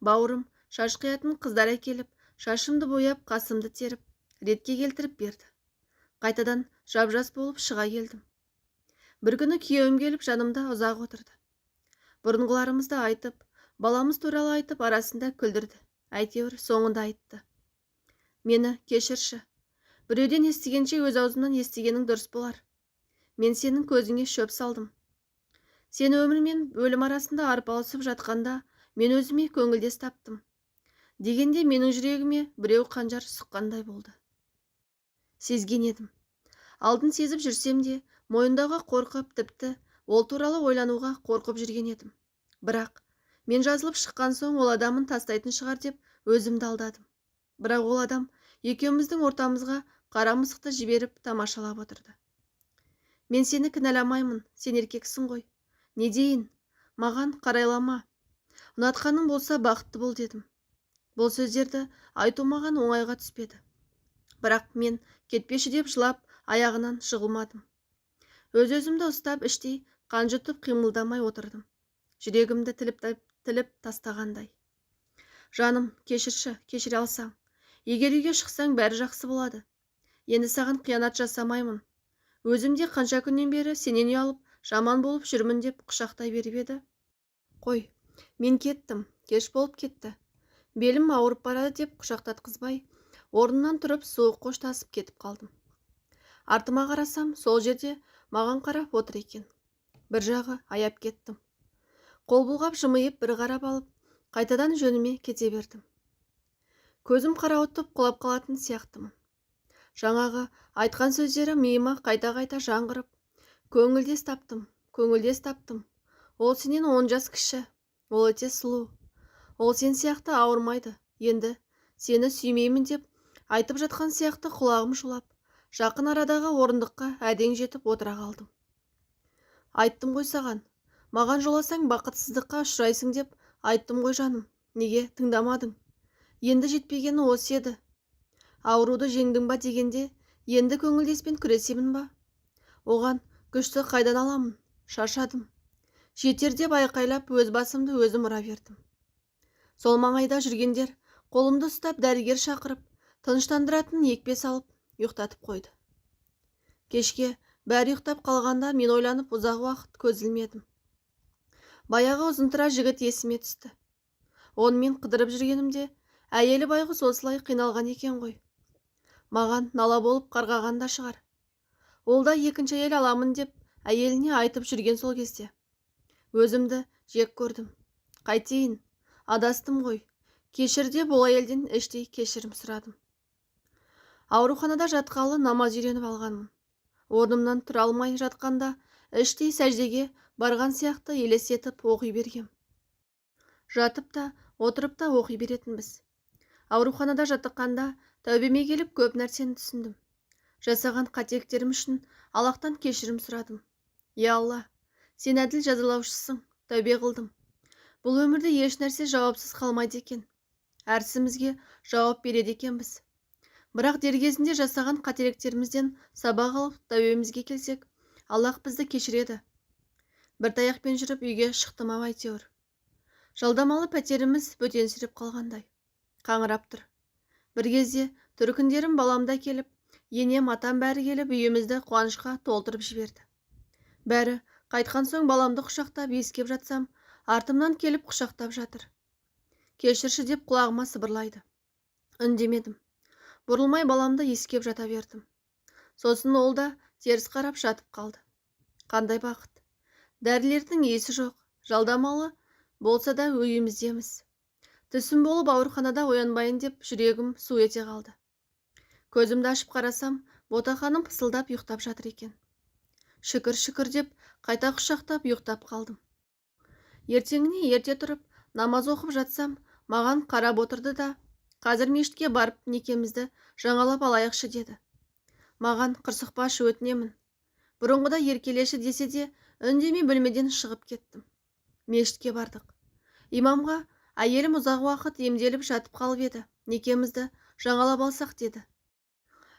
Бауырым шаш қиятын қыздар әкеліп, шашымды бояп, қасымды теріп, ретке келтіріп берді. Қайтадан жап-жас болып шыға келдім. Бір күні күйеуім келіп жанымда ұзақ отырды. Бұрынғыларымызды айтып, баламыз туралы айтып, арасында күлдірді. Әйтеуір соңында айтты. Мені кешірші. Біреуден естігенше өз аузынан естігенің дұрыс болар. Мен сенің көзіңе шөп салдым. Сен өмір мен өлім арасында арпалысып жатқанда мен өзіме көңілдес таптым. Дегенде менің жүрегіме біреу қанжар сұққандай болды. Сезген едім. Алдын сезіп жүрсем де, мойындауға қорқып, тіпті ол туралы ойлануға қорқып жүрген едім. Бірақ мен жазылып шыққан соң ол адамын тастайтын шығар деп өзімді алдадым. Бірақ ол адам екеуміздің ортамызға қара мысықты жіберіп тамашалап отырды. Мен сені кінәламаймын, сен еркексің ғой. Не дейін? Маған қарайлама. Ұнатқаның болса бақытты бол дедім. Бұл сөздерді айту маған оңайға түспеді. Бірақ мен кетпеші деп жылап аяғынан жығылмадым. Өз-өзімді ұстап іштей қан жұтып қимылдамай отырдым. Жүрегімді тіліп тастағандай. Жаным, кешірші, кешіре алсаң. Егер үйге шықсаң бәрі жақсы болады. Енді саған қиянат жасамаймын. Өзімде қанша күннен бері сенен ұялып, жаман болып жүрмін деп құшақтай беріп еді. Қой, мен кеттім, кеш болып кетті. Белім ауырып барады деп құшақтатқызбай, орнымнан тұрып суық қоштасып кетіп қалдым. Артыма қарасам, сол жерде маған қарап отыр екен. Бір жағы аяп кеттім. Қол бұлғап жымиып бір қарап алып, қайтадан жөніме кете бердім. Көзім қарауытып құлап қалатын сияқтымын. Жаңағы айтқан сөздері миыма қайта-қайта жаңғырып, көңілдес таптым. Ол сенен 10 жас кіші, ол өте сұлу. Ол сен сияқты ауырмайды. Енді сені сүймеймін деп айтып жатқан сияқты құлағым шулап, жақын арадағы орындыққа әдең жетіп отыра қалдым. Айттым ғой саған, маған жоласаң бақытсыздыққа ұшырайсың деп айттым ғой жаным. Неге тыңдамадың? Енді жетпегені осы еді. Ауруды жеңдің ба дегенде, енді көңілдеспен күресемін ба? Оған күшті қайдан аламын? Шаршадым. Жетер деп айқайлап өз басымды өзім ұра бердім. Сол маңайда жүргендер қолымды ұстап дәрігер шақырып, тыныштандыратын екпе салып, ұйықтатып қойды. Кешке бәрі ұйықтап қалғанда мен ойланып ұзақ уақыт көз ілмедім. Баяғы ұзынтыра жігіт есіме түсті. Онымен қыдырып жүргенімде әйелі байғұс осылай қиналған екен ғой. Маған нала болып қарғаған да шығар. Ол да екінші әйел аламын деп әйеліне айтып жүрген сол кезде. Өзімді жек көрдім. Қайтейін? Адастым ғой. Кешір деп ол әйелден іштей кешірім сұрадым. Ауруханада жатқалы намаз үйреніп алғанмын. Орнымнан тұра алмай жатқанда іштей сәждеге барған сияқты елес етіп оқи бергем. Жатып та, отырып та оқи беретінбіз. Ауруханада жатыққанда тәубеме келіп көп нәрсені түсіндім. Жасаған қателіктерім үшін Аллахтан кешірім сұрадым. Я Алла, сен әділ жазалаушысың, тәубе қылдым. Бұл өмірде еш нәрсе жауапсыз қалмайды екен. Әрсімізге жауап береді екенбіз. Бірақ дер кезінде жасаған қателіктерімізден сабақ алып тәубемізге келсек, Аллах бізді кешіреді. Бір таяқпен жүріп үйге шықтым ау әйтеуір. Жалдамалы пәтеріміз бөтенсіреп қалғандай. Қаңырап тұр. Бір кезде түркіндерім баламда келіп, енем атам бәрі келіп үйімізді қуанышқа толтырып жіберді. Бәрі қайтқан соң баламды құшақтап иіскеп жатсам, артымнан келіп құшақтап жатыр. Кешірші деп құлағыма сыбырлайды. Үндемедім. Бұрылмай баламды иіскеп жата бердім. Сосын ол да теріс қарап жатып қалды. Қандай бақыт. Дәрілердің иісі жоқ. Жалдамалы болса да үйіміздеміз. Түсім болып ауруханада оянбайын деп жүрегім су ете қалды. Көзімді ашып қарасам, ботақаным пысылдап ұйықтап жатыр екен. Шүкір деп қайта құшақтап ұйықтап қалдым. Ертеңіне ерте тұрып, намаз оқып жатсам, маған қарап отырды да, қазір мешітке барып некемізді жаңалап алайықшы деді. Маған қырсықпашы өтінемін. Бұрынғыда еркелеші десе де, үндемей бөлмеден шығып кеттім. Мешітке бардық. Имамға әйелім ұзақ уақыт емделіп жатып қалып еді, некемізді жаңалап алсақ деді.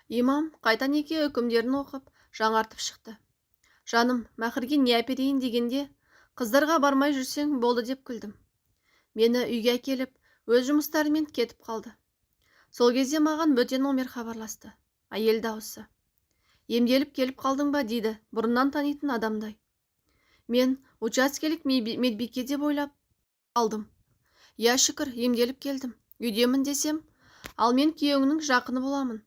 Имам қайта неке үкімдерін оқып, жаңартып шықты. Жаным, мәхірге не әперейін дегенде, қыздарға бармай жүрсең болды деп күлдім. Мені үйге әкеліп, өз жұмыстарымен кетіп қалды. Сол кезде маған бөтен номер хабарласты. Әйел дауысы. Емделіп келіп қалдың ба дейді, бұрыннан танитын адамдай. Мен учаскелік медбике деп ойлап алдым. Я шүкір, емделіп келдім. Үйдемін десем, ал мен күйеуіңнің жақыны боламын.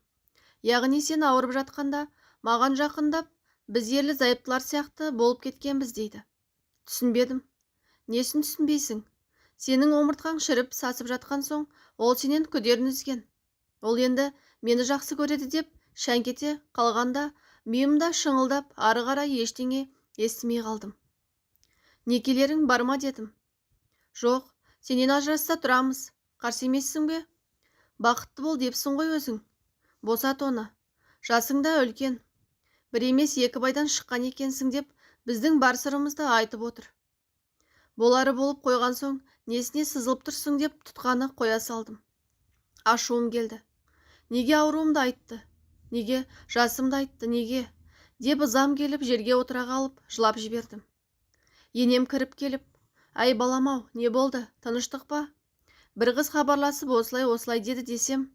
Яғни сен ауырып жатқанда маған жақындап, біз ерлі зайыптылар сияқты болып кеткенбіз дейді. Түсінбедім. Несін түсінбейсің? Сенің омыртқаң шіріп сасып жатқан соң, ол сенен күдерін үзген. Ол енді мені жақсы көреді деп шәңкете қалғанда, миымда шыңылдап, ары қарай ештеңе естімей қалдым. Некелерің бар ма дедім. Жоқ, сенен ажырасса тұрамыз. Қарсы емессің бе? Бақытты бол депсің ғой өзің. Босат оны. Жасың да үлкен. Бір емес екі байдан шыққан екенсің деп біздің бар сырымызды айтып отыр. Болары болып қойған соң, несіне сызылып тұрсың деп тұтқаны қоя салдым. Ашуым келді. Неге ауруымды айтты? Неге жасымды айтты? Неге? Деп ызам келіп жерге отыра қалып жылап жібердім. Енем кіріп келіп, «Ай балам-ау, не болды? Тыныштық па? Бір қыз хабарласып осылай деді десем,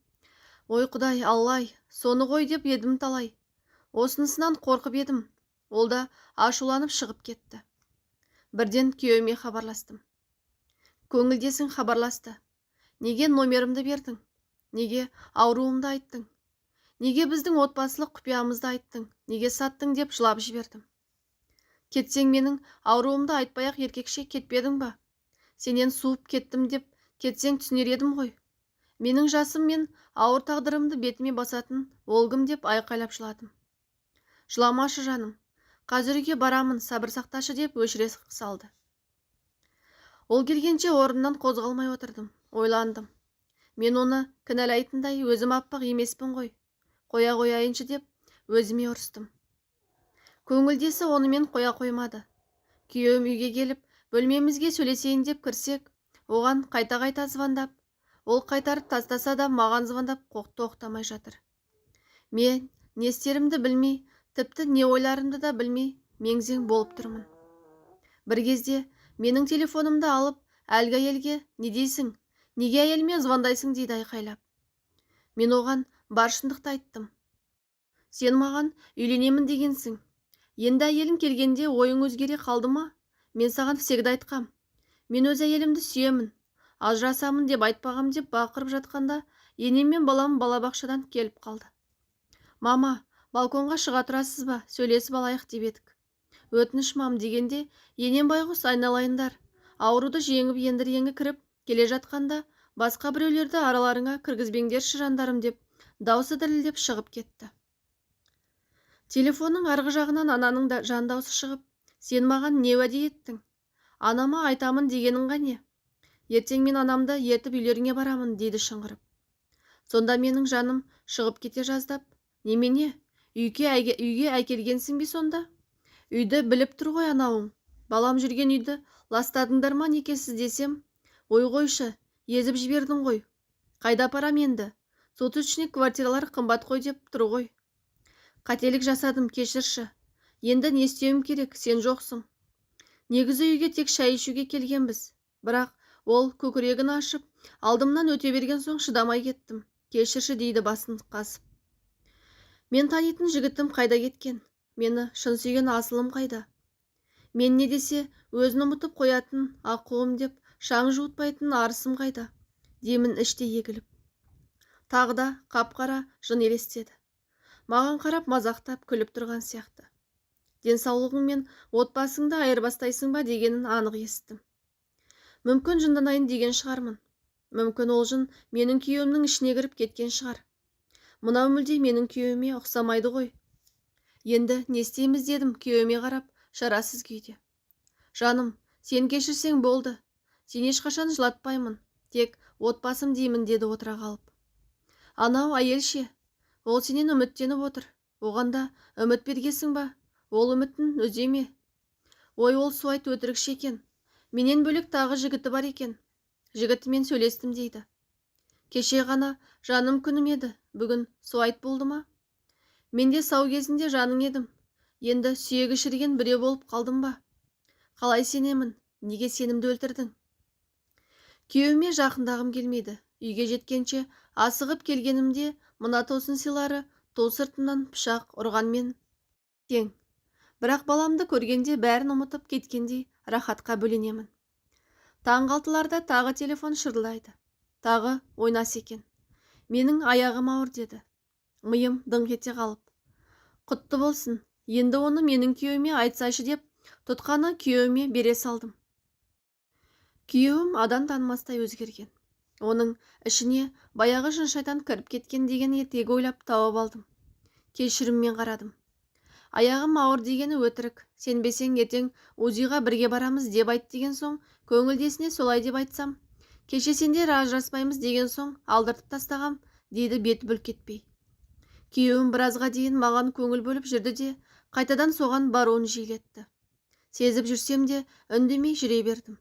ой құдай, аллай, соны ғой деп едім талай. Осынысынан қорқып едім. Ол да ашуланып шығып кетті. Бірден күйеуіме хабарластым. Көңілдесің хабарласты. Неге номерімді бердің? Неге ауруымды айттың? Неге біздің отбасылық құпиямызды айттың? Неге саттың деп жылап жібердім. Кетсең менің ауруымды айтпай-ақ еркекше кетпедің ба? Сенен суып кеттім деп кетсең түсінер едім ғой. Менің жасым мен ауыр тағдырымды бетіме басатын ол кім деп айқайлап жыладым. Жыламашы жаным. Қазір үйге барамын, сабыр сақташы деп өшіре салды. Ол келгенше орнымнан қозғалмай отырдым. Ойландым. Мен оны кінәлайтындай өзім аппақ емеспін ғой. Қоя қояйыншы деп өзіме ұрыстым. Көңілдесі онымен қоя қоймады. Күйеуім үйге келіп, бөлмемізге сөйлесейін деп кірсек, оған қайта-қайта звондап, ол қайтарып тастаса да маған звондап тоқтамай жатыр. Мен не істерімді білмей, тіпті не ойларымды да білмей, меңзең болып тұрмын. Бір кезде менің телефонымды алып, әлгі әйелге не дейсің? Неге әйеліме звондайсың дейді айқайлап. Мен оған бар шындықты айттым. Сен маған үйленемін дегенсің. Енді әйелің келгенде ойың өзгере қалды ма? Мен саған всегда айтқам. Мен өз әйелімді сүйемін. Ажырасамын деп айтпағам деп бақырып жатқанда, енем мен балам балабақшадан келіп қалды. Мама, балконға шыға тұрасыз ба? Сөйлесіп алайық деп едік. Өтініш мам дегенде, енем байғұс айналайындар. Ауруды жеңіп ендіреңі кіріп келе жатқанда, басқа біреулерді араларыңа кіргізбеңдерші жандарым деп, даусы дірілдеп шығып кетті. Телефонның арғы жағынан ананың жан даусы шығып, сен маған не уәде еттің? Анама айтамын дегенің қане? Ертең мен анамды ертіп үйлеріңе барамын дейді шыңғырып. Сонда менің жаным шығып кете жаздап, немене? Үйге әкелгенсің бе сонда? Үйді біліп тұр ғой анауың. Балам жүрген үйді ластадыңдар ма некесіз десем, ой қойшы, езіп жібердің ғой. Қайда апарам енді? Сот үстіне квартиралар қымбат қой деп тұр ғой. Қателік жасадым, кешірші. Енді не істеуім керек, сен жоқсың. Негізі үйге тек шай ішуге келгенбіз. Бірақ ол көкірегін ашып, алдымнан өте берген соң шыдамай кеттім. Кешірші дейді басын қасып. Мен танитын жігітім қайда кеткен? Мені шын сүйген асылым қайда? Мен не десе өзін ұмытып қоятын аққуым деп шаң жуытпайтын арысым қайда? Демін іште егіліп. Тағы да қап-қара жын елестеді. Маған қарап мазақтап күліп тұрған сияқты. Денсаулығың мен отбасыңды айырбастайсың ба дегенін анық естім. Мүмкін жынданайын деген шығармын. Мүмкін ол жын менің күйеуімнің ішіне кіріп кеткен шығар. Мынау мүлде менің күйеуіме ұқсамайды ғой. Енді не істейміз дедім күйеуіме қарап, шарасыз күйде. Жаным, сен кешірсең болды. Сен ешқашан жылатпаймын. Тек отбасым деймін деді отыра қалып. Анау әйелше, ол сенен үміттеніп отыр. Оғанда үміт бергесің ба? Ол үмітін үземе. Ой, ол суайт өтірікші екен. Менен бөлек тағы жігіті бар екен. Жігітімен сөйлестім дейді. Кеше ғана жаным күнім еді. Бүгін суайт болды ма? Менде сау кезінде жаның едім. Енді сүйегі шірген біреу болып қалдым ба? Қалай сенемін? Неге сенімді өлтірдің? Күйеуіме жақындағым келмейді. Үйге жеткенше асығып келгенімде мына тосын сыйлары тол сыртымнан пышақ ұрғанмен тең. Бірақ баламды көргенде бәрін ұмытып кеткендей рахатқа бөленемін. Таңғы 6-ларда тағы телефон шырылдайды. Тағы ойнас екен. Менің аяғым ауыр деді. Миым дыңқ ете қалып. Құтты болсын, енді оны менің күйеуіме айтсайшы деп тұтқаны күйеуіме бере салдым. Күйеуім адам танымастай өзгерген. Оның ішіне баяғы жын шайтан кіріп кеткен деген ертегі ойлап тауып алдым. Кешіріммен қарадым. Аяғым ауыр дегені өтірік. Сенбесең ертең УЗИға бірге барамыз деп айт деген соң, көңілдесіне солай деп айтсам, кеше сендер ажыраспаймыз деген соң алдыртып тастағам, дейді беті бүлк етпей. Күйеуім біразға дейін маған көңіл бөліп жүрді де, қайтадан соған баруын жиілетті. Сезіп жүрсем де үндемей жүре бердім.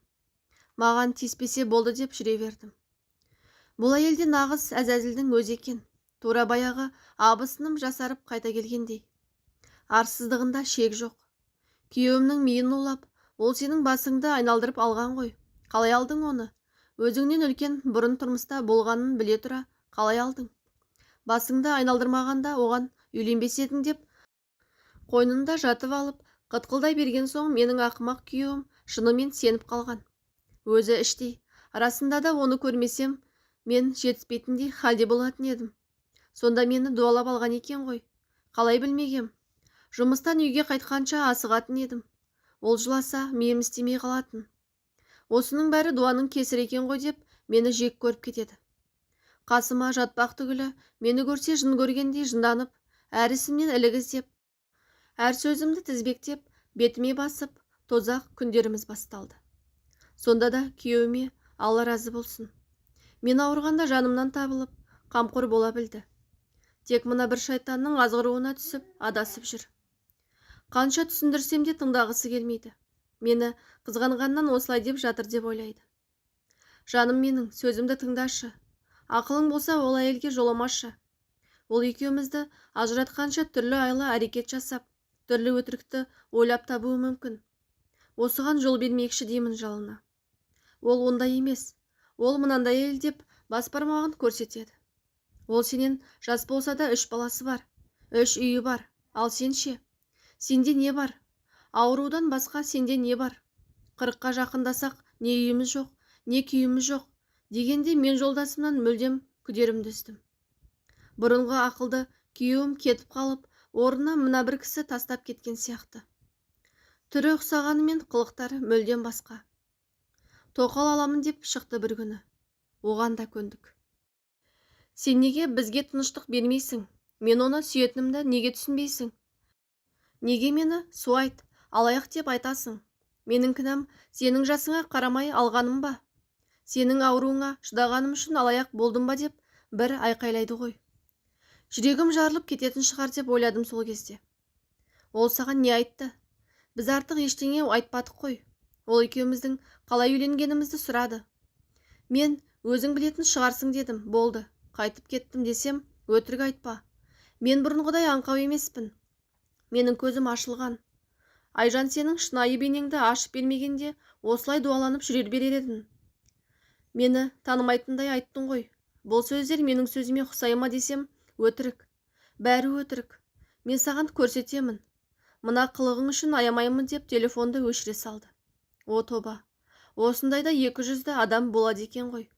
Маған тиіспесе болды деп жүре бердім. Бұл әйелде нағыз әзәзілдің өзі екен. Тура баяғы абысыным жасарып қайта келгендей. Арсыздығында шек жоқ. Күйеуімнің миын улап, ол сенің басыңды айналдырып алған ғой. Қалай алдың оны? Өзіңнен үлкен бұрын тұрмыста болғанын біле тұра, қалай алдың? Басыңды айналдырмағанда оған үйленбес едің деп, қойнында жатып алып, қытқылдай берген соң менің ақымақ күйеуім шынымен сеніп қалған. Өзі іштей, расында да оны көрмесем, мен жетіспейтіндей халде болатын едім. Сонда мені дуалап алған екен ғой. Қалай білмегем. Жұмыстан үйге қайтқанша асығатын едім. Ол жыласа, миым істемей қалатын. Осының бәрі дуаның кесірі екен ғой деп, мені жек көріп кетеді. Қасыма жатпақ түгілі, мені көрсе жын көргендей жынданып, әр ісімнен ілік іздеп, әр сөзімді тізбектеп, бетіме басып, тозақ күндеріміз басталды. Сонда да күйеуіме Алла разы болсын. Мен ауырғанда жанымнан табылып, қамқор бола білді. Тек мына бір шайтанның азғыруына түсіп, адасып жүр. Қанша түсіндірсем де тыңдағысы келмейді. Мені қызғанғаннан осылай деп жатыр деп ойлайды. Жаным менің, сөзімді тыңдашы. Ақылың болса ол әйелге жоламашы. Ол екеумізді ажыратқанша түрлі айлы әрекет жасап, түрлі өтірікті ойлап табуы мүмкін. Осыған жол бермекші деймін жалына. Ол ондай емес. Ол мынандай әйел деп бас бармағын көрсетеді. Ол сенен жас болса да 3 баласы бар, 3 үйі бар. Ал сен ше? Сенде не бар? Аурудан басқа сенде не бар? 40-қа жақындасақ не үйіміз жоқ, не күйіміз жоқ дегенде мен жолдасымнан мүлдем күдерімді үздім. Бұрынғы ақылды күйеуім кетіп қалып, орнына мына бір кісі тастап кеткен сияқты. Түрі ұқсағанымен қылықтары мүлдем басқа. Тоқал аламын деп шықты бір күні. Оған да көндік. Сен неге бізге тыныштық бермейсің? Мен оны сүйетінімді неге түсінбейсің? Неге мені су айт, алаяқ деп айтасың? Менің кінәм сенің жасыңа қарамай алғаным ба? Сенің ауруыңа шыдағаным үшін алаяқ болдым ба деп бір айқайлайды ғой. Жүрегім жарылып кететін шығар деп ойладым сол кезде. Ол саған не айтты? Біз артық ештеңе айтпадық қой. Ол екеуміздің қалай үйленгенімізді сұрады. Мен өзің білетін шығарсың дедім, болды. Қайтып кеттім десем, өтірік айтпа. Мен бұрынғыдай аңқау емеспін. Менің көзім ашылған. Айжан, сенің шынайы бейнеңді ашып бермегенде осылай дуаланып жүрер берер едің. Мені танымайтындай айттың ғой. Бұл сөздер менің сөзіме ұқсай ма десем, өтірік. Бәрі өтірік. Мен саған көрсетемін. Мына қылығың үшін аямаймын деп телефонды өшіре салды. О тоба, осындайда 200-ді адам болады екен ғой.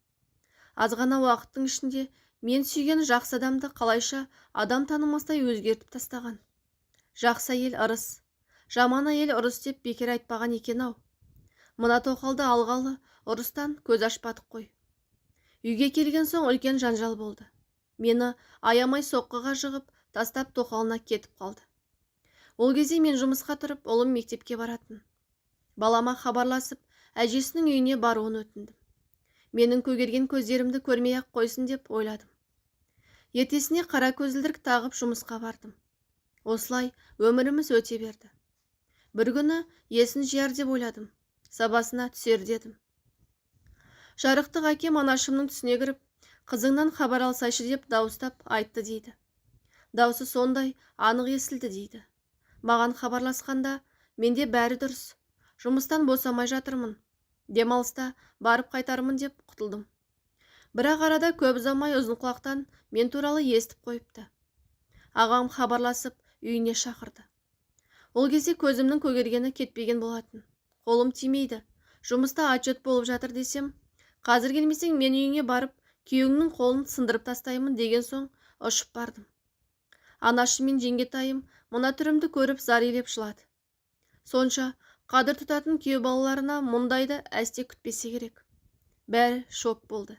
Азғана уақыттың ішінде мен сүйген жақсы адамды қалайша адам танымастай өзгертіп тастаған. Жақсы әйел ырыс, жаман әйел ұрыс деп бекер айтпаған екен-ау. Мына тоқалды алғалы ұрыстан көз ашпадық қой. Үйге келген соң үлкен жанжал болды. Мені аямай соққыға жығып, тастап тоқалына кетіп қалды. Ол кезде мен жұмысқа тұрып, ұлым мектепке баратын. Балама хабарласып, әжесінің үйіне баруын өтіндім. Менің көгерген көздерімді көрмей-ақ қойсын деп ойладым. Ертесіне қара көзілдірік тағып жұмысқа бардым. Осылай өміріміз өте берді. Бір күні есін жияр деп ойладым. Сабасына түсер дедім. Жарықтық әкем анашымның түсіне кіріп, қызыңнан хабар алсайшы деп дауыстап айтты дейді. Даусы сондай анық естілді дейді. Маған хабарласқанда менде бәрі дұрыс. Жұмыстан босамай жатырмын. Демалыста барып қайтармын деп құтылдым. Бірақ арада көп ұзамай Ұзынқұлақтан мен туралы естіп қойыпты. Ағам хабарласып үйіне шақырды. Ол кезде көзімнің көгергені кетпеген болатын. Қолым тимейді. Жұмыста отчет болып жатыр десем, қазір келмесең мен үйіңе барып, күйеуіңнің қолын сындырып тастаймын деген соң ұшып бардым. Анашым мен жеңгетайым мына түрімді көріп зар илеп жылады. Сонша қадір тұтатын күйеу балаларына мұндайды әсте күтпесе керек. Бәрі шок болды.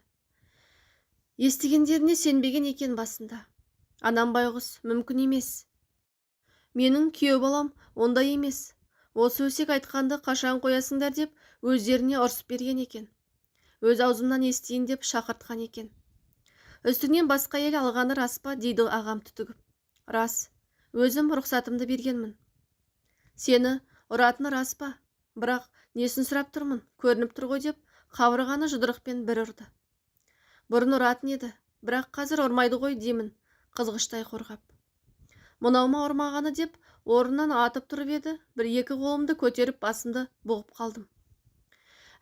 Естігендеріне сенбеген екен басында. Анам байғұс, мүмкін емес. Менің күйеу балам ондай емес. Осы өсек айтқанды қашан қоясыңдар деп өздеріне ұрсып берген екен. Өз аузымнан естиін деп шақыртқан екен. Үстінен басқа ел алғаны рас па дейді ағам түтігіп. Рас, өзім рұқсатымды бергенмін. Сені ұратыны рас па? Бірақ несін сұрап тұрмын, көрініп тұр ғой деп қабырғаны жұдырықпен бір ұрды. Бұрын ұратын еді, бірақ қазір ұрмайды ғой деймін, қызғыштай қорғап. Мынаума ұрмағаны деп орнынан атып тұрып еді, бір-екі қолымды көтеріп басымды бұғып қалдым.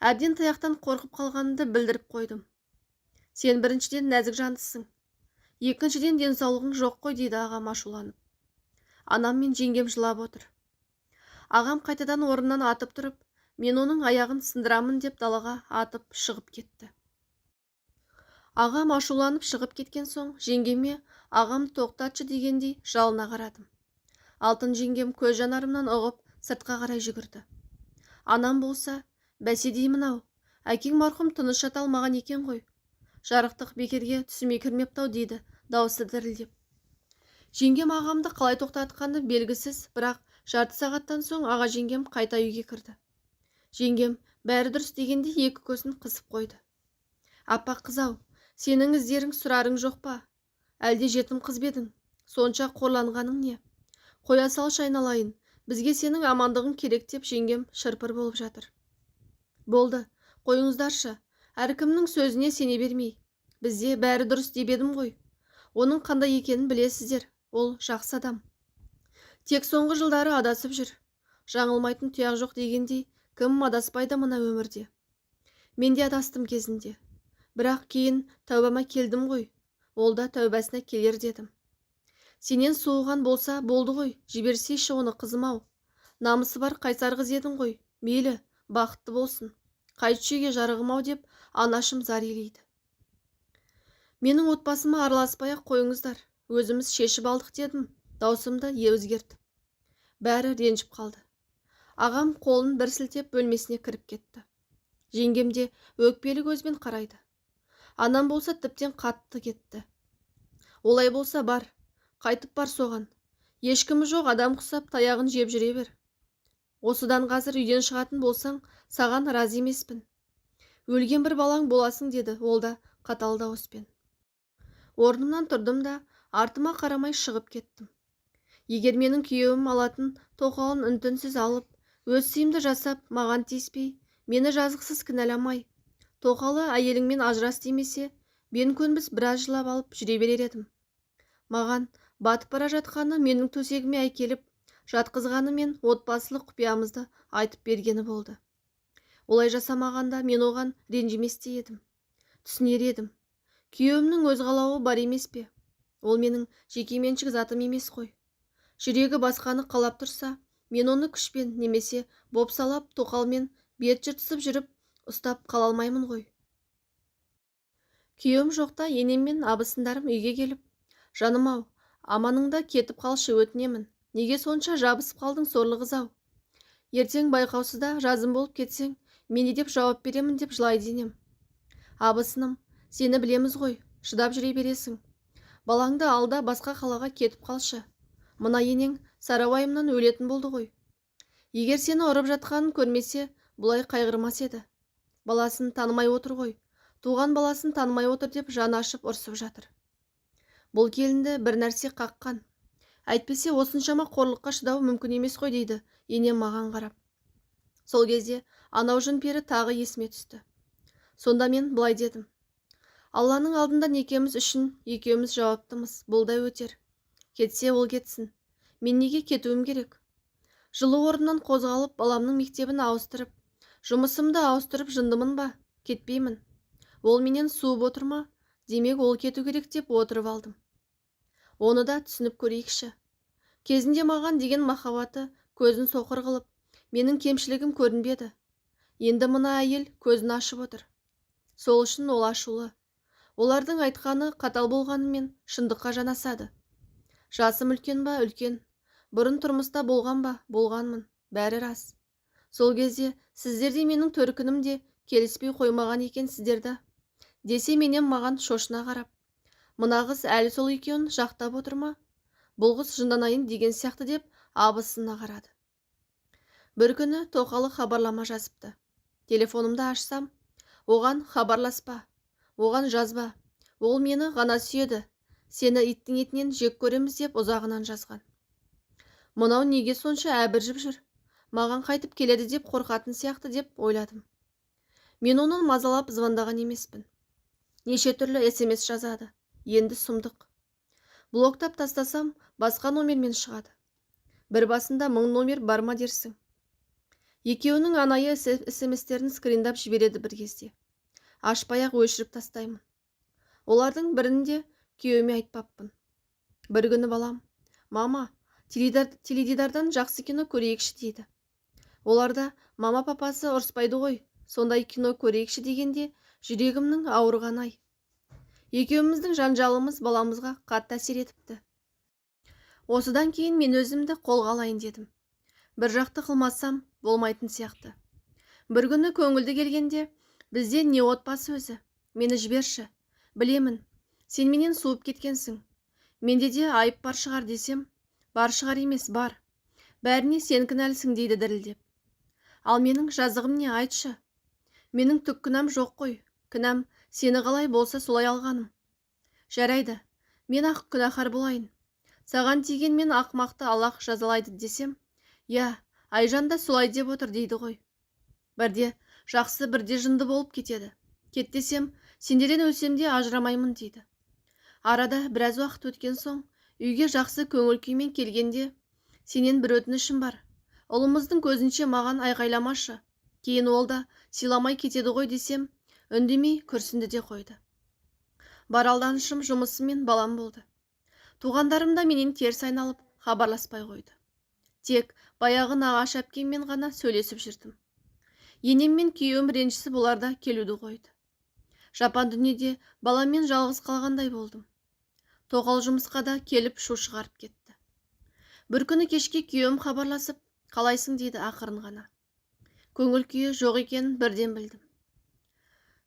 Әбден таяқтан қорқып қалғанымды білдіріп қойдым. Сен біріншіден нәзік жандысың, екіншіден денсаулығың жоқ қой дейді ағам ашуланып. Анам мен жеңгем жылап отыр. Ағам қайтадан орнынан атып тұрып, мен оның аяғын сындырамын деп далаға атып шығып кетті. Ағам ашуланып шығып кеткен соң, жеңгеме ағам тоқтатшы дегендей жалына қарадым. Алтын жеңгем көз жанарымнан ұғып сыртқа қарай жүгірді. Анам болса, бәсе деймін-ау, әкең марқұм тыныш жата алмаған екен ғой. Жарықтық бекерге түсіме кірмептау дейді, дауысы дірілдеп. Жеңгем ағамды қалай тоқтатқаны белгісіз, бірақ жарты сағаттан соң аға жеңгем қайта үйге кірді. Жеңгем бәрі дұрыс дегенде екі көзін қысып қойды. Апа қыз-ау, сенің іздерің сұрарың жоқ па? Әлде жетім қыз бедің? Сонша қорланғаның не? Қоя салшы айналайын, бізге сенің амандығың керек деп жеңгем шырпыр болып жатыр. Болды, қойыңыздаршы, әркімнің сөзіне сене бермей. Бізде бәрі дұрыс деп едім ғой. Оның қандай екенін білесіздер, ол жақсы адам. Тек соңғы жылдары адасып жүр. Жаңылмайтын тұяқ жоқ дегендей, кім адаспайды мына өмірде. Мен де адастым кезінде. Бірақ кейін тәубама келдім ғой. Ол да тәубасына келер дедім. Сенен суыған болса болды ғой, жіберсейші оны қызым-ау. Намысы бар қайсар қыз едің ғой. Мейлі, бақытты болсын. Қайтшы үйге жарығым-ау деп анашым зар илейді. Менің отбасыма араласпай-ақ қойыңыздар. Өзіміз шешіп алдық дедім. Даусымды өзгертіп. Бәрі ренжіп қалды. Ағам қолын бір сілтеп бөлмесіне кіріп кетті. Жеңгем де өкпелі көзбен қарайды. Анам болса тіптен қатты кетті. Олай болса бар, қайтып бар соған. Ешкімі жоқ адам құсап таяғын жеп жүре бер. Осыдан қазір үйден шығатын болсаң, саған разы емеспін. Өлген бір балаң боласың деді, ол да қатал дауыспен. Орнымнан тұрдым да артыма қарамай шығып кеттім. Егер менің күйеуім алатын тоқалын үн-түнсіз алып, өз сыйымды жасап, маған тиіспей, мені жазықсыз кінәламай, тоқалы әйеліңмен ажырас демесе, мен көнбіс біраз жылап алып жүре берер едім. Маған батып бара жатқаны менің төсегіме әкеліп, жатқызғаны мен отбасылық құпиямызды айтып бергені болды. Олай жасамағанда мен оған ренжіместе едім. Түсінер едім. Күйеуімнің өз қалауы бар емес пе? Ол менің жекеменшік затым емес қой. Жүрегі басқаны қалап тұрса, мен оны күшпен немесе бопсалап тоқалмен бет жыртысып жүріп, ұстап қала алмаймын ғой. Күйеуім жоқта енем мен абысындарым үйге келіп, жаным-ау, аманыңда кетіп қалшы өтінемін. Неге сонша жабысып қалдың сорлы қыз-ау? Ертең байқаусызда жазым болып кетсең, мен не деп жауап беремін деп жылайды енем. Абысыным, сені білеміз ғой, шыдап жүре бересің. Балаңды алда басқа қалаға кетіп қалшы. Мына енең сарауайымнан өлетін болды ғой. Егер сені ұрып жатқанын көрмесе, бұлай қайғырмас еді. Баласын танымай отыр ғой. Туған баласын танымай отыр деп жаны ашып ұрсып жатыр. Бұл келінді бір нәрсе қаққан. Әйтпесе осыншама қорлыққа шыдау мүмкін емес қой дейді енем маған қарап. Сол кезде анау жын пері тағы есіме түсті. Сонда мен былай дедім. Алланың алдында некеміз үшін екеуміз жауаптымыз, бұл да өтер. Кетсе ол кетсін. Мен неге кетуім керек? Жылы орнынан қозғалып, баламның мектебін ауыстырып, жұмысымды ауыстырып жындымын ба? Кетпеймін. Ол менен суып отырма, демек ол кету керек деп отырып алдым. Оны да түсініп көрейікші. Кезінде маған деген махаббаты көзін соқыр қылып, менің кемшілігім көрінбеді. Енді мына әйел көзін ашып отыр. Сол үшін ол ашулы. Олардың айтқаны қатал болғанымен шындыққа жанасады. Жасым үлкен ба? Үлкен. Бұрын тұрмыста болған ба? Болғанмын. Бәрі рас. Сол кезде сіздерде менің төркінімде келіспей қоймаған екен сіздерді. Десе менен маған шошына қарап. Мына қыз әлі сол екеуін жақтап отыр ма? Бұл қыз жынданайын деген сияқты деп абысына қарады. Бір күні Тоқалы хабарлама жазыпты. Телефонымды ашсам, оған хабарласпа, оған жазба. Ол мені ғана сүйеді. Сені иттің етінен жек көреміз деп ұзағынан жазған. Мынау неге сонша әбіржіп жүр? Маған қайтып келеді деп қорқатын сияқты деп ойладым. Мен оның мазалап звондаған емеспін. Неше түрлі SMS жазады. Енді сұмдық. Блоктап тастасам, басқа номермен шығады. Бір басында 1000 номер бар ма дерсің? Екеуінің анайы SMS-терін скриндап жібереді бір кезде. Ашпай-ақ өшіріп тастаймын. Олардың бірінде күйеуіме айтпаппын. Бір күні балам, мама, теледидардан жақсы кино көрейікші дейді. Оларда мама папасы ұрыспайды ғой, сондай кино көрейікші дегенде жүрегімнің ауырған-ай. Екеуміздің жанжалымыз баламызға қатты әсер етіпті. Осыдан кейін мен өзімді қолға алайын дедім. Бір жақты қылмасам болмайтын сияқты. Бір күні көңілді келгенде, бізде не отбасы өзі? Мені жіберші. Білемін, сен менен суып кеткенсің. Менде де айып бар шығар десем, бар шығар емес, бар. Бәріне сен кінәлісің дейді дірілдеп. Ал менің жазығым не, айтшы? Менің түк күнәм жоқ қой. Күнәм сені қалай болса солай алғаным. Жарайды, мен ақ күнәһар болайын. Саған тиген мен ақмақты Аллах жазалайды десем, я, Айжан да солай деп отыр дейді ғой. Бірде жақсы, бірде жынды болып кетеді. Кет десем, сендерден өлсем де ажырамаймын дейді. Арада біраз уақыт өткен соң, үйге жақсы көңіл күймен келгенде, сенен бір өтінішім бар. Ұлымыздың көзінше маған айғайламашы. Кейін ол да сыйламай кетеді ғой десем, үндемей күрсінді де қойды. Бар алданышым жұмысым мен балам болды. Туғандарым да менен теріс айналып, хабарласпай қойды. Тек баяғы нағашы әпкеммен ғана сөйлесіп жүрдім. Енем мен күйеуім ренжісіп оларда келуді қойды. Жапан дүниеде баламмен жалғыз қалғандай болдым. Тоқал жұмысқа да келіп шу шығарып кетті. Бір күні кешке күйеуім хабарласып, қалайсың дейді ақырын ғана. Көңіл күйі жоқ екенін бірден білдім.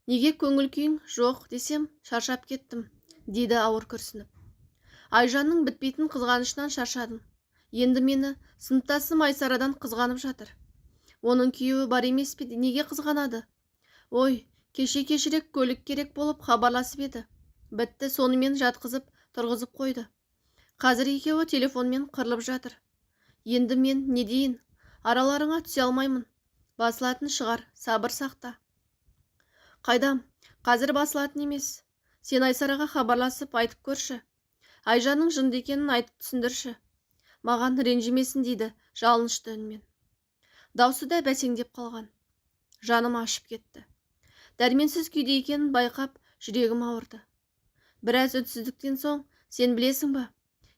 Неге көңіл күйің жоқ десем, шаршап кеттім, дейді ауыр күрсініп. Айжанның бітпейтін қызғанышынан шаршадым. Енді мені сыныптасым Айсарадан қызғанып жатыр. Оның күйеуі бар емес пе, неге қызғанады? Ой, кешірек көлік керек болып хабарласып еді. Бітті, сонымен жатқызып, тұрғызып қойды. Қазір екеуі телефонмен қырылып жатыр. Енді мен не дейін? Араларыңа түсе алмаймын. Басылатын шығар, сабыр сақта. Қайдам, қазір басылатын емес. Сен Айсараға хабарласып айтып көрші. Айжанның жынды екенін айтып түсіндірші. Маған ренжімесін дейді жалынышты үнмен. Даусы да бәсеңдеп қалған. Жаным ашып кетті. Дәрменсіз күйде екенін байқап, жүрегім ауырды. Біраз үнсіздіктен соң, сен білесің ба?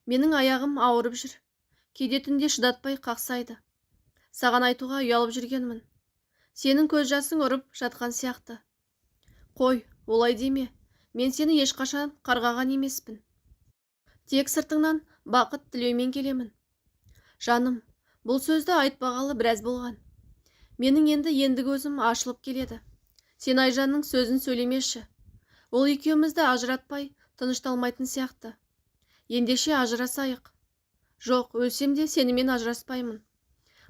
Менің аяғым ауырып жүр. Кейде түнде шыдатпай қақсайды. Саған айтуға ұялып жүргенмін. Сенің көз жасың ұрып жатқан сияқты. Қой, олай деме. Мен сені ешқашан қарғаған емеспін. Тек сыртыңнан бақыт тілеумен келемін. Жаным, бұл сөзді айтпағалы біраз болған. Менің енді көзім ашылып келеді. Сен Айжанның сөзін сөйлемеші. Ол екеумізді ажыратпай, тынышталмайтын сияқты. Ендеше ажырасайық. Жоқ, өлсем де сенімен ажыраспаймын.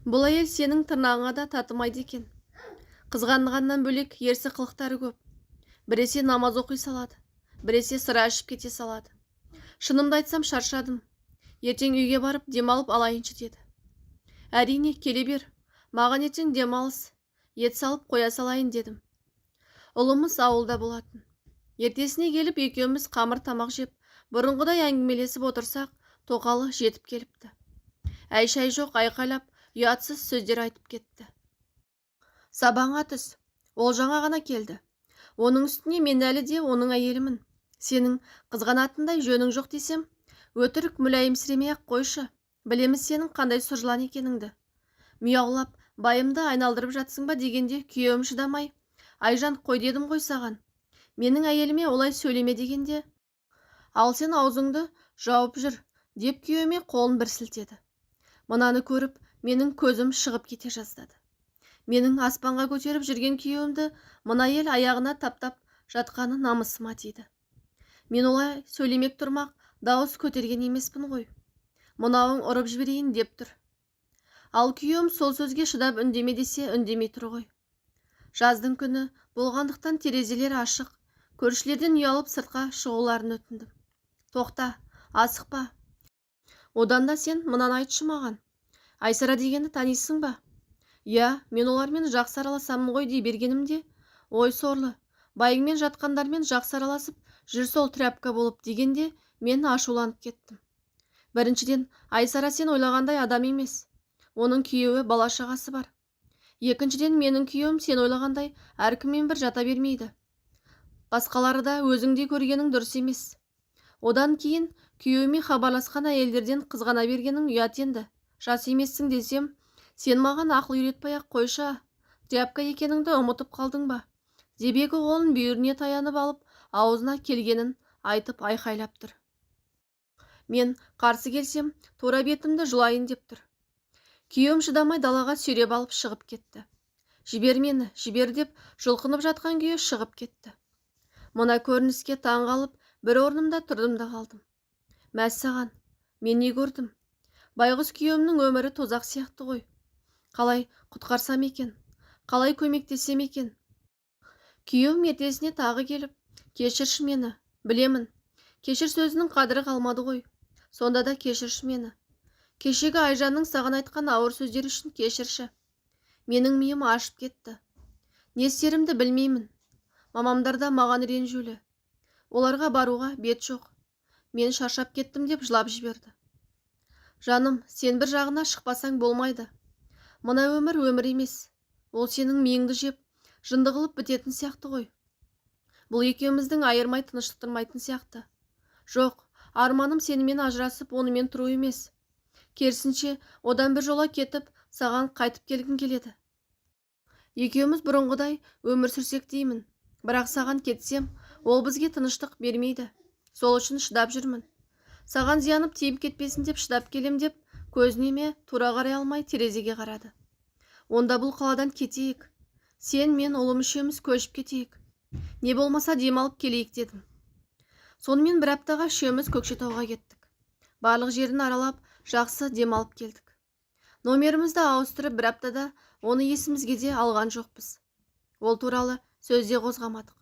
Бұл әйел сенің тырнағыңа да татымайды екен. Қызғанғаннан бөлек ерсі қылықтары көп. Біресе намаз оқи салады, біресе сыра ішіп кете салады. Шынымды айтсам шаршадым. Ертең үйге барып демалып алайыншы деді. Әрине, келе бер. Маған ертең демалыс, ет салып қоя салайын дедім. Ұлымыз ауылда болатын. Ертесіне келіп екеуміз қамыр тамақ жеп, бұрынғыдай әңгімелесіп отырсақ, Тоқалы жетіп келіпті. Әй-шәй жоқ, айқайлап, ұятсыз сөздер айтып кетті. Сабаңа түс. Ол жаңа ғана келді. Оның үстіне мен әлі де оның әйелімін. Сенің қызғанатындай жөнің жоқ десем, өтірік мүләйімсіремей-ақ қойшы. Білеміз сенің қандай сұржылан екеніңді. Мияулап, байымды айналдырып жатсың ба дегенде күйеуім шыдамай, Айжан, қой дедім ғой саған. Менің әйеліме олай сөйлеме дегенде, ал сен аузыңды жауып жүр. деп күйеуіме қолын бір сілтеді. Мынаны көріп, менің көзім шығып кете жаздады. Менің аспанға көтеріп жүрген күйеуімді мына ел аяғына таптап жатқаны намысыма тиді. Мен олай сөйлемек тұрмақ дауыс көтерген емеспін ғой. Мынауың ұрып жіберейін деп тұр. Ал күйеуім сол сөзге шыдап үндеме десе үндемей тұр ғой. Жаздың күні болғандықтан терезелер ашық, көршілерден ұялып сыртқа шығуларын өтіндім. Тоқта, асықпа. Одан да сен мынаны айтшы маған. Айсара дегенді танисың ба? Я, мен олармен жақсы араласамын ғой дей бергенімде, ой сорлы, байыңмен жатқандармен жақсы араласып жүр сол тряпка болып дегенде мен ашуланып кеттім. Біріншіден, Айсара сен ойлағандай адам емес. Оның күйеуі бала шағасы бар. Екіншіден, менің күйеуім сен ойлағандай әркіммен бір жата бермейді. Басқалары да өзіңдей көргенің дұрыс емес. Одан кейін күйеуіме хабарласқан әйелдерден қызғана бергенің ұят енді. Жас емессің десем, сен маған ақыл үйретпей-ақ қойшы. Тряпка екеніңді ұмытып қалдың ба? Деп екі қолын бүйіріне таянып алып, аузына келгенін айтып айқайлап тұр. Мен қарсы келсем, тура бетімді жұлайын деп тұр. Күйеуім шыдамай далаға сүйреп алып шығып кетті. Жібер мені, жібер деп жұлқынып жатқан күйі шығып кетті. Мына көрініске таң қалып, бір орнымда тұрдым да қалдым. Мәссаған, мен не көрдім? Байғұс күйеуімнің өмірі тозақ сияқты ғой. Қалай құтқарсам екен? Қалай көмектесем екен? Күйеуім ертесіне тағы келіп, кешірші мені, білемін. Кешір сөзінің қадірі қалмады ғой. Сонда да кешірші мені. Кешегі Айжанның саған айтқан ауыр сөздер үшін кешірші. Менің миым ашып кетті. Не істерімді білмеймін. Мамамдар да маған ренжулі. Оларға баруға бет жоқ. Мен шаршап кеттім деп жылап жіберді. Жаным, сен бір жағына шықпасаң болмайды. Мына өмір емес. Ол сенің миыңды жеп, жынды қылып бітетін сияқты ғой. Бұл екеуміздің айырмай тыныштықтырмайтын сияқты. Жоқ, арманым сенімен ажырасып, онымен тұру емес. Керісінше, одан бір жола кетіп, саған қайтып келгім келеді. Екеуміз бұрынғыдай өмір сүрсек деймін. Бірақ саған кетсем, ол бізге тыныштық бермейді. Сол үшін шыдап жүрмін. Саған зиянып тиіп кетпесін деп шыдап келем деп, көзіне тура қарай алмай терезеге қарады. Онда бұл қаладан кетейік. Сен, мен, ұлым үшеуміз көшіп кетейік. Не болмаса демалып келейік дедім. Сонымен бір аптаға үшеуміз Көкшетауға кеттік. Барлық жерін аралап, жақсы демалып келдік. Номерімізді ауыстырып бір аптада оны есімізге де алған жоқпыз. Ол туралы сөзде қозғамадық.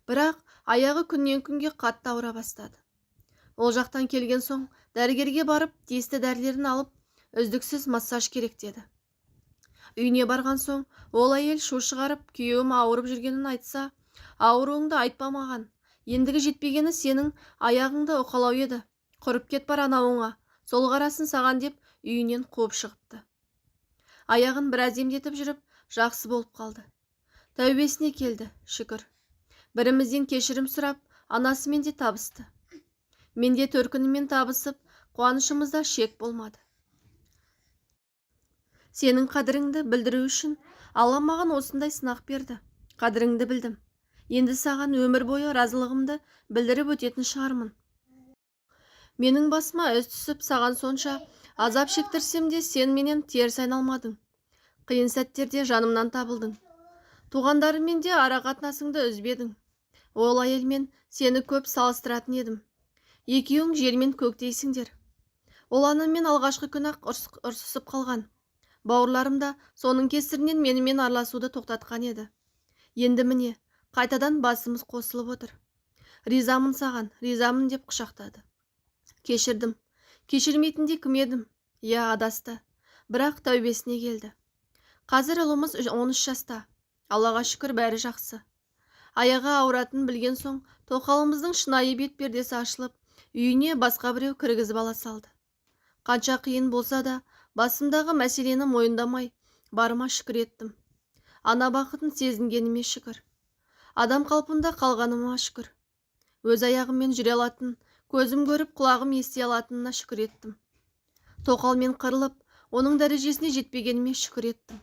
Бірақ аяғы күннен күнге қатты ауыра бастады. Ол жақтан келген соң дәрігерге барып, тиісті дәрілерін алып, үздіксіз массаж керек деді. Үйіне барған соң ол әйел шу шығарып, күйеуім ауырып жүргенін айтса, ауруыңды айтпа маған. Ендігі жетпегені сенің аяғыңды ұқалау еді. Құрып кет бар анауыңа, сол қарасын саған деп үйінен қуып шығыпты. Аяғын біраз емдетіп жүріп, жақсы болып қалды. Тәубесіне келді, шүкір. Бірімізден кешірім сұрап, анасымен де табысты. Мен де төркініммен табысып, қуанышымызда шек болмады. Сенің қадіріңді білдіру үшін Алла маған осындай сынақ берді. Қадіріңді білдім. Енді саған өмір бойы разылығымды білдіріп өтетін шығармын. Менің басыма үз түсіп, саған сонша азап шектірсем де сен менен теріс айналмадың. Қиын сәттерде жанымнан табылдың. Туғандарымен де ара қатынасыңды үзбедің. Ол әйелмен сені көп салыстыратын едім. Екеуің жер мен көктейсіңдер. Ол анаммен алғашқы күн-ақ ұрсысып қалған. Бауырларым да соның кесірінен менімен араласуды тоқтатқан еді. Енді міне, қайтадан басымыз қосылып отыр. Ризамын саған, ризамын деп құшақтады. Кешірдім. Кешірмейтінде кім едім? Я, адасты. Бірақ тәубесіне келді. Қазір ұлымыз 13 жаста. Аллаға шүкір бәрі жақсы. Аяғы ауыратын білген соң, тоқалымыздың шынайы бет пердесі ашылып, үйіне басқа біреу кіргізіп ала салды. Қанша қиын болса да, басымдағы мәселені мойындамай, барыма шүкір еттім. Ана бақытын сезінгеніме шүкір. Адам қалпында қалғаныма шүкір. Өз аяғыммен жүре алатын, көзім көріп, құлағым ести алатынына шүкір еттім. Тоқалмен қырылып, оның дәрежесіне жетпегеніме шүкір еттім.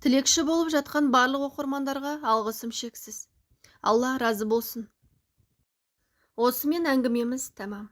Тілекші болып жатқан барлық оқырмандарға алғысым шексіз. Алла разы болсын. Осымен әңгімеміз тәмам.